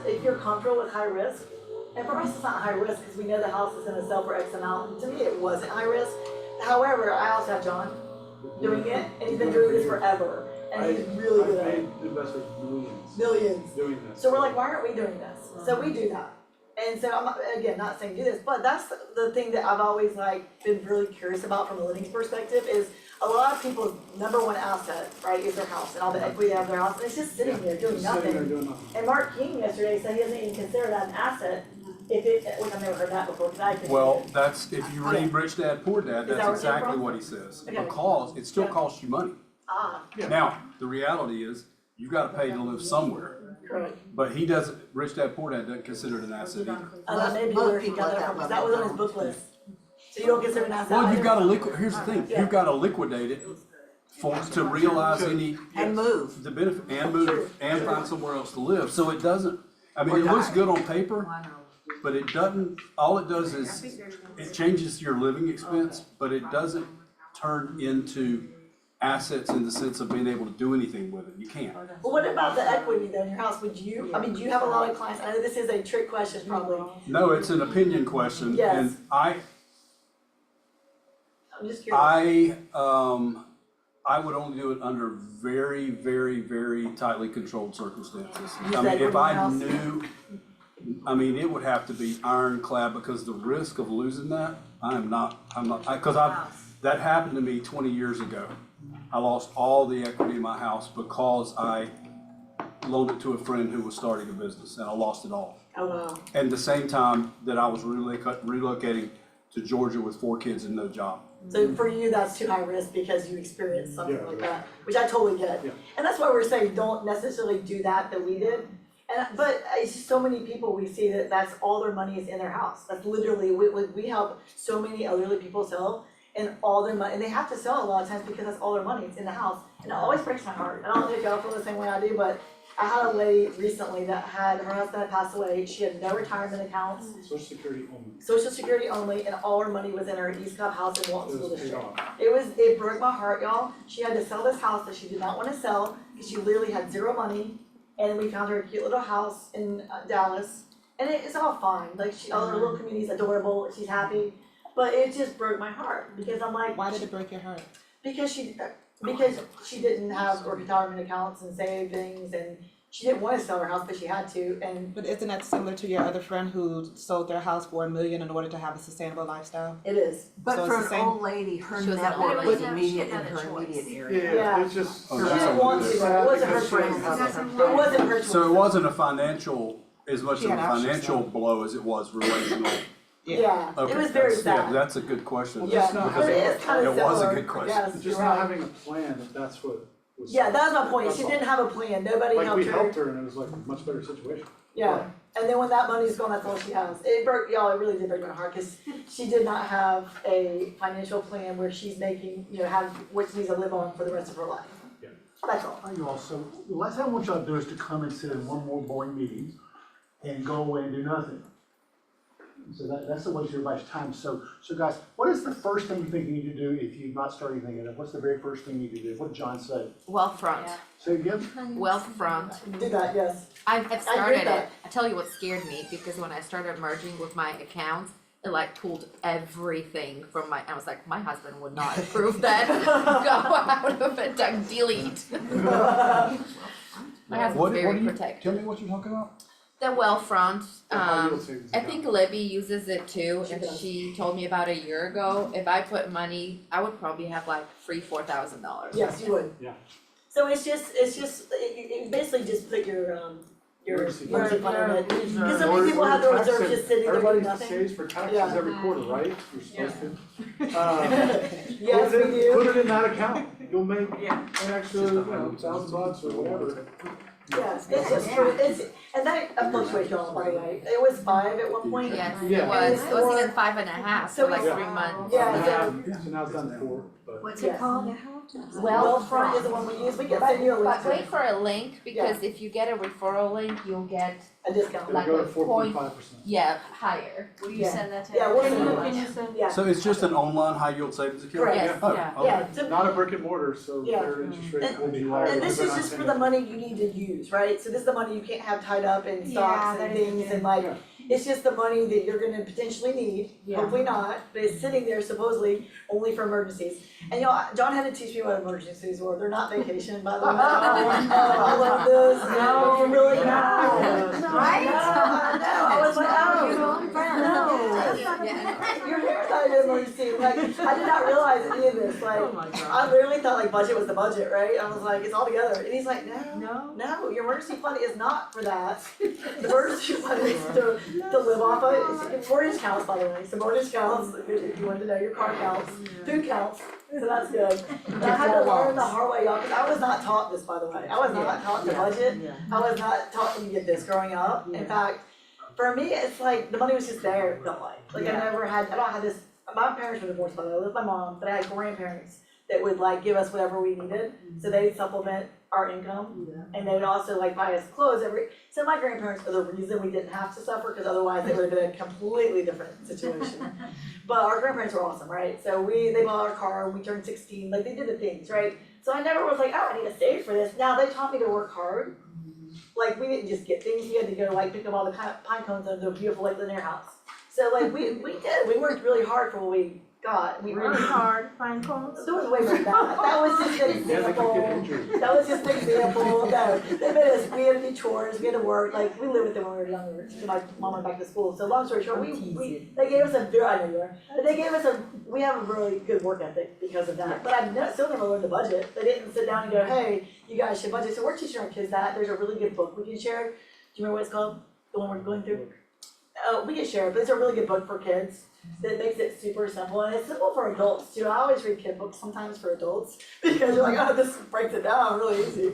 if you're comfortable with high risk, and for us it's not high risk because we know the house is gonna sell for X amount, to me it wasn't high risk. However, I also have John doing it, and he's been doing this forever, and he's really good at it. I've paid investors Millions. doing this. So we're like, why aren't we doing this? So we do that. And so I'm not, again, not saying do this, but that's the thing that I've always been really curious about from a lending perspective is a lot of people's number one asset, right, is their house and all the equity of their house, and it's just sitting there doing nothing. And Mark King yesterday said he doesn't even consider that an asset which I've never heard that before, because I consider Well, that's, if you read Rich Dad, Poor Dad, Is that that's where it came exactly from? what he says. Okay. Because it still costs you money. Now, the reality is, you've gotta pay to live somewhere. Correct. But he doesn't, Rich Dad, Poor Dad doesn't consider it an asset either. Maybe where he got that from, because that was on his book list. So you don't consider an asset? Well, you've either? gotta here's the thing, you've gotta liquidate it to realize any. And move. The benefit, and move, and find somewhere else to live, so it doesn't, I mean, it looks good on paper, but it doesn't, all it does is, it changes your living expense, but it doesn't turn into assets in the sense of being able to do anything with it, you can't. Well, what about the equity though in your house? Do you have a lot of clients, I know this is a trick question probably. No, it's an opinion question, Yes. and I'm just curious. I would only do it under very, very, very tightly controlled circumstances. You I said mean, if your I house? knew, I mean, it would have to be ironclad because the risk of losing that, I'm not, because that happened to me 20 years ago. I lost all the equity in my house because I loaned it to a friend who was starting a business and I lost it all. Oh, wow. And the same time that I was relocating to Georgia with 4 kids and no job. So for you, that's too high risk because you experienced something like that, which I totally get. Yeah. And that's why we're saying don't necessarily do that we did. But it's just so many people we see that that's all their money is in their house. That's literally, we help so many elderly people sell and all their money, and they have to sell a lot of times because that's all their money, it's in the house. And it always breaks my heart. I don't know if y'all feel the same way I do, but I had a lady recently that had, her husband had passed away, she had no retirement accounts, Social Security only. Social Security only, and all her money was in her East Cobb house in Walton It School was paid District. off. It broke my heart, y'all. She had to sell this house that she did not wanna sell, because she literally had zero money. And we found her a cute little house in Dallas, and it's all fine, like her little community's adorable, she's happy. But it just broke my heart, because I'm like. Why did it break your heart? Because she didn't have retirement accounts and savings, and she didn't wanna sell her house, but she had to, and. But isn't that similar to your other friend who sold their house for $1 million in order to have a sustainable lifestyle? It is. But So it's for the an same- old lady, her She was network not- was She immediate in had a her choice. immediate area. Yeah. It's just. Oh, She that's didn't want to, something but it wasn't her Because she choice. didn't have It wasn't her choice. So it wasn't a financial, as much She of a had options, financial though. blow as it was relational. Yeah, it Okay, was very that's- yeah, sad. that's a good question. Well, Yeah, just not but it is having, kinda It was a similar, good question. yes, just you're not right. having a plan, that's what was. Yeah, that was my point, That's she all. didn't have a plan, nobody Like, we helped helped her. her and it was like a much better situation. Yeah, and then when that money's gone, that's all she has. It broke, y'all, it really did break my heart, cause she did not have a financial plan where she's making, have what she needs to live on for the rest of her life. Yeah. That's all. All right, y'all, so the last thing I want y'all to do is to come and sit in one more boring meeting and go away and do nothing. So that's a waste of everybody's time. So guys, what is the first thing you think you need to do if you've not started anything yet? What's the very first thing you need to do? What did John say? Wealthfront, Say again? Wealthfront. Do that, yes. I've started that. it. I tell you what scared me, because when I started merging with my accounts, it like pulled everything from I was like, my husband would not approve that. Go out of it, like delete. My husband's very protective. Tell me what you're talking about? The Wealthfront, High yield savings I account. think Libby uses it too, and she told me about a year ago, if I put money, I would probably have like $4,000. Yes, you would. Yeah. So it's just, you basically just put your Emergency emergency fund. fund in it. Because Or- so many people or have their tax reserves savings. just sitting there doing Everybody nothing. saves for taxes Yeah. every quarter, right? You're supposed to. Yes, we do. Put it in that account, you'll make an extra, $1,000 or whatever. Yes, it's just true, and that fluctuates y'all, by the way, it was 5 at one point. Yes, Yeah. it was even 5.5 So for like we- 3 months. Yeah, So now it's done to 4, but. What's Yes. it called? Wealthfront is the one we use, we can send you a link But to wait it, for a link, because if you get a referral link, you'll get, a discount. Like It'll go a to 4.5%. yeah, higher. Will you Yeah. send that to? Yeah, we'll everyone? send it. Yeah. So it's just an online high yield savings account? Correct. Yes, Oh, yeah. okay. Yeah, so- Not a brick and mortar, so Yeah. their interest rate will be higher. and this because they're is not just for paying the it. money you need to use, right? So this is the money you can't have tied up in stocks and things and like, Yeah. it's just the money that you're gonna potentially need, Yeah. hopefully not, but it's sitting there supposedly only for emergencies. And y'all, John had to teach me what emergencies were, they're not vacation, by the way. I love this, no, really not. Right? No, I was like, oh, Yeah. your hair's not an emergency, like, I did not realize any of this, like, I literally thought like budget was the budget, right? I was like, it's all together, and he's like, no, your emergency fund is not for that. The emergency fund is to live off of, it's mortgage counts, by the way, so mortgage counts, if you wanted to know, your car counts, food counts, so that's good. And I had to learn the hard way, y'all, cause I was not taught this, by the way, I was not taught to budget, I was not taught to get this growing up, in fact, for me, it's like, the money was just there, it felt like I never had, I don't have this, my parents were divorced, by the way, I lived with my mom, but I had grandparents that would like give us whatever we needed, so they'd supplement our income, and they would also like buy us clothes so my grandparents are the reason we didn't have to suffer, cause otherwise it would have been a completely different situation. But our grandparents were awesome, right, so they bought our car, we turned 16, like they did the things, right? So I never was like, oh, I need to save for this, now they taught me to work hard. Like, we didn't just get things, we had to go like pick up all the pine cones under the beautiful like linear house. So like, we worked really hard for what we got, we Really hard, find cones? There was way more than that. That was just an example. That was just an example. No, they made us, we had to do chores, we had to work, like, we lived with them when we were younger, so my mom went back to school. So long story short, they gave us a, I know you are, but they gave us we have a really good work ethic because of that. But I've still never learned the budget. They didn't sit down and go, hey, you guys should budget. So we're teaching our kids that. There's a really good book we can share. Do you remember what it's called? The one we're going through? Oh, we can share it, but it's a really good book for kids that makes it super simple, and it's simple for adults too. I always read kid books sometimes for adults because you're like, oh, this breaks it down really easy.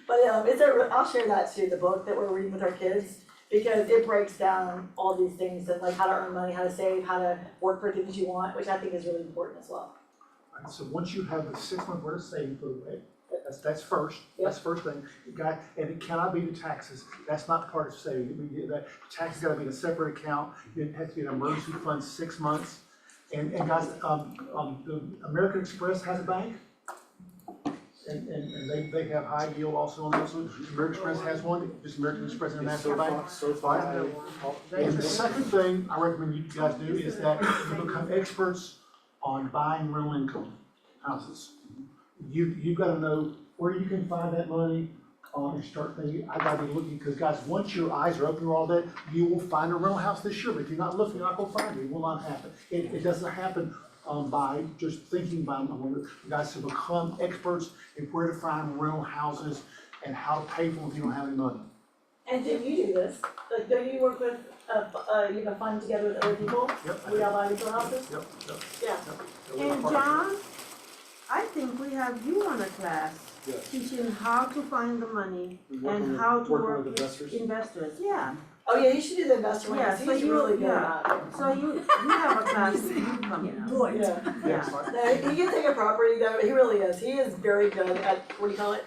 But I'll share that too, the book that we're reading with our kids, because it breaks down all these things and like how to earn money, how to save, how to work for things you want, which I think is really important as well. Right, so once you have the 6 month worth of saving put away, that's first, that's the first thing. You got, and it cannot be the taxes, that's not part of saving. I mean, the taxes gotta be in a separate account, it has to be an emergency fund 6 months. And guys, the American Express has a bank. And they have high yield also on those. American Express has one, just American Express International Bank. And the second thing I recommend you guys do is that you become experts on buying rental income houses. You've gotta know where you can find that money, and start thinking, I gotta be looking, because guys, once your eyes are open to all that, you will find a rental house this year, but if you're not looking, you're not gonna find it, it will not happen. It doesn't happen by just thinking about it. You guys to become experts in where to find rental houses and how to pay for them if you don't have any money. And Jim, you do this, like, don't you work with, you have a fund together with other people? Yep. We all buy these little houses? Yep. Yeah. And John, I think we have you on a class Yes. teaching how to find the money and with- how to working work with with investors. investors, yeah. Oh, yeah, you should do the investor one, Yeah, 'cause so he's you- really good yeah. at that. So you have a class that you come in. Yeah. Yeah. No, he can take a property though, he really is, he is very good at, what do you call it?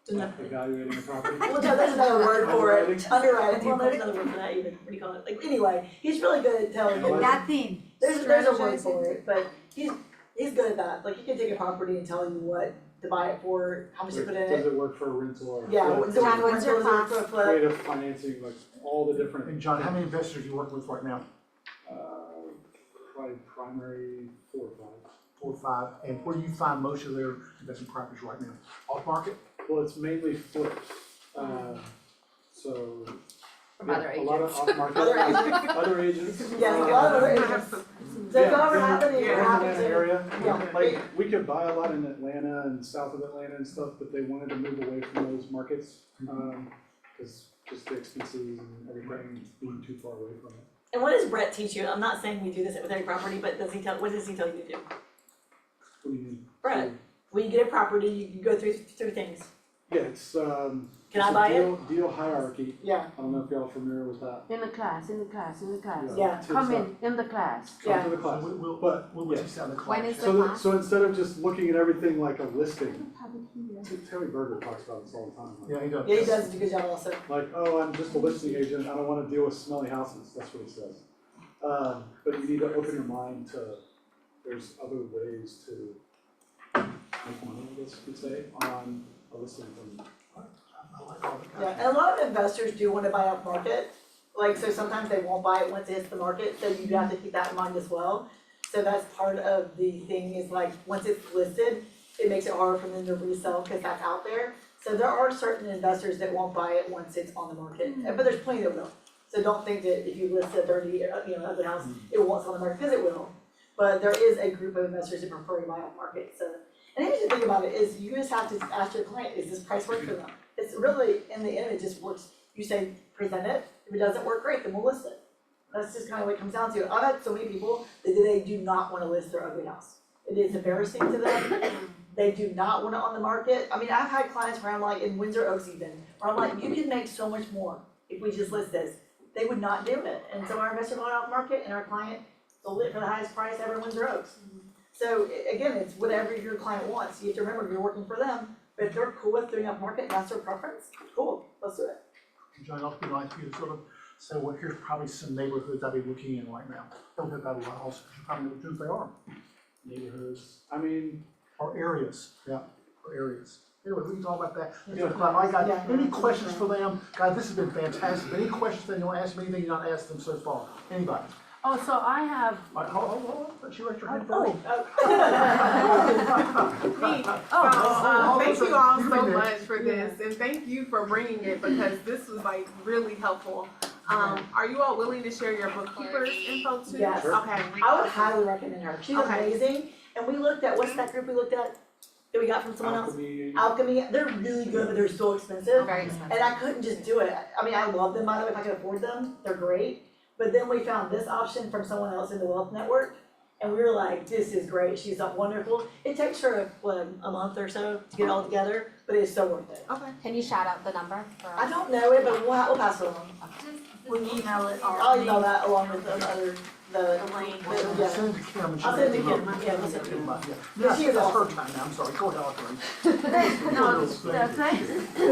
Evaluating a property. Well, no, there's another word for it, Underwriting. underwriting, well, there's another word for that even, what do you call it, like, anyway, he's really good at telling you. That thing. There's a word for it, but he's good at that, like, he can take a property and tell you what to buy it for, how much to put in Does it. it work for a rental or? Yeah, flip? what's the John, what's your rental, class? flip? Creative financing, like all the different. And John, how many investors are you working with right now? Probably primary 4 or 5. 4 or 5, and where do you find most of their investment properties right now? Off market? Well, it's mainly flips, so. From yeah, other a lot of agents. off-market. Other agents. Other agents. Yeah, a lot of other agents. So if you ever have any, in you're the happy Atlanta to. area, Yeah. like, we could buy a lot in Atlanta and south of Atlanta and stuff, but they wanted to move away from those markets, cause just the expenses and everything being too far away from it. And what does Brett teach you? I'm not saying we do this with every property, but what does he tell you to do? What do you mean? Brett, when you get a property, you go through things. Yeah, it's, Can I it's a buy it? deal hierarchy. Yeah. I don't know if y'all are familiar with that. In the class. Yeah. Come in the class. Come to the class. We'll yeah. teach that in the class. When is the So, class? so instead of just looking at everything like a listing, Terry Berger talks about this all the time. Yeah, he does. Yeah, he does do a good job also. Like, oh, I'm just a listing agent, I don't wanna deal with smelly houses, that's what he says. But you need to open your mind to, there's other ways to make money, I guess you could say, on a listing from. Yeah, and a lot of investors do wanna buy off market, like, so sometimes they won't buy it once it hits the market, so you have to keep that in mind as well. So that's part of the thing is like, once it's listed, it makes it harder for them to resell, cause that's out there. So there are certain investors that won't buy it once it's on the market, but there's plenty that will. So don't think that if you list a 30, ugly house, it won't sell on the market, cause it will. But there is a group of investors that prefer to buy off market, so. And the thing to think about it is you just have to ask your client, is this price work for them? It's really, in the end, it just works, you say, present it, if it doesn't work, great, then we'll list it. That's just kind of what it comes down to. I've had so many people that they do not wanna list their ugly house. It is embarrassing to them, they do not want it on the market. I mean, I've had clients where I'm like, in Windsor Oaks even, where I'm like, you can make so much more if we just list this. They would not do it, and so our investor bought it off market, and our client sold it for the highest price ever in Windsor Oaks. So again, it's whatever your client wants, you have to remember, you're working for them, but if they're cool with doing off market, and that's their preference, cool, let's do it. John, I'll be nice for you to sort of say, well, here's probably some neighborhoods I'd be looking in right now. Don't pick out a lot, also, you probably know which ones they are. Neighborhoods, I mean. Or areas, yeah, or areas. Anyway, we can talk about that. Yeah. I got, any questions for them? Guys, this has been fantastic. Any questions that you want to ask me, anything you not asked them so far? Anybody? Oh, so I have, She raised her hand Oh, Neat. Oh, Thank you all you've so been there. much for this, and thank you for bringing it, because this was like really helpful. Are you all willing to share your bookkeeper's info too? Yes. Okay. I would highly recommend her. She's Okay. amazing. And we looked at, what's that group we looked at that we got from someone else? Alchemy. They're really good, but they're so expensive. Very expensive. And I couldn't just do it. I mean, I love them, by the way, if I could afford them, they're great. But then we found this option from someone else in the Wealth Network, and we were like, this is great, she's wonderful. It takes her, what, a month or so to get it all together, but it's so worth it. Okay. Can you shout out the number for us? I don't know it, but we'll pass it along. We email it all. I'll email that along with the other, the link. yeah. Send it to Kim. I'll send it to Kim, yeah, we'll send it to Kim. Yeah, She is that's her awesome. time now, I'm sorry, go ahead, Audrey. no, that's it.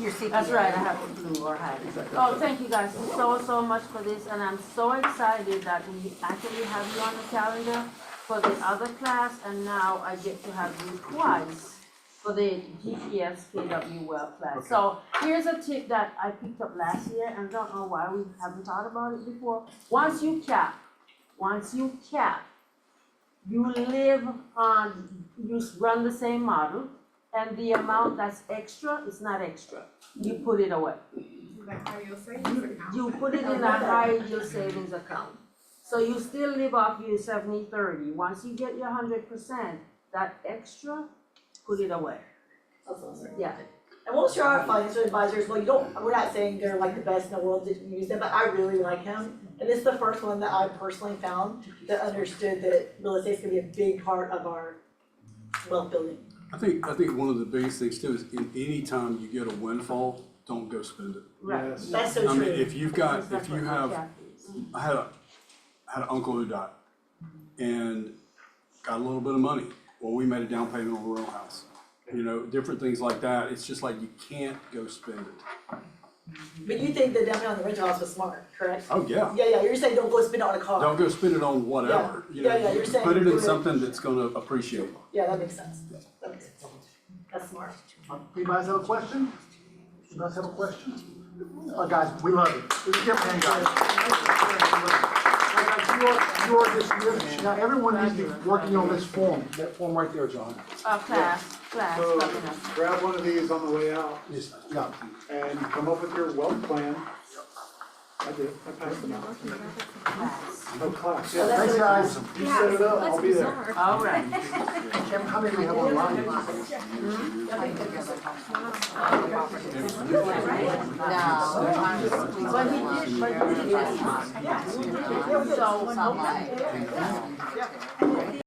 Your CPA. That's right, I have to do or have. Oh, thank you guys so much for this, and I'm so excited that we actually have you on the calendar for the other class, and now I get to have you twice for the GPS KW well class. So here's a tip that I picked up last year, and don't know why we haven't thought about it before. Once you cap, you live on, you run the same model, and the amount that's extra is not extra. You put it away. Like how you'll savings account. You put it in a high yield savings account. So you still live off your 70-30. Once you get your 100%, that extra, put it away. That's awesome. Yeah. And we'll share our financial advisors, well, we're not saying they're like the best in the world that use them, but I really like him. And this is the first one that I personally found that understood that real estate's gonna be a big part of our wealth building. I think one of the biggest things too is in any time you get a windfall, don't go spend it. Right. Yes. That's so I true. mean, if you That's have, what I had an uncle who died and got a little bit of money. Well, we made a down payment on a row house. You know, different things like that. It's just like you can't go spend it. But you think that down here on the rental house was smart, correct? Oh, yeah. Yeah, you're saying don't go spend it on a car. Don't go spend it on whatever. You know, Yeah, you're saying put it put in it- something that's gonna appreciate. Yeah, that makes sense. That makes sense. That's smart. Anybody have a question? You guys have a question? Guys, we love it. Give them a hand, guys. You are dismissed. Now, everyone needs to be working on this form, that form right there, John. Class So coming up. grab one of these on the way out Yes, yeah. and come up with your wealth plan. I did, I passed them out. Oh, class, yeah. Thanks, guys. You set it up, I'll be there. All right. Kim, how many do we have online? But he did, so, Some like,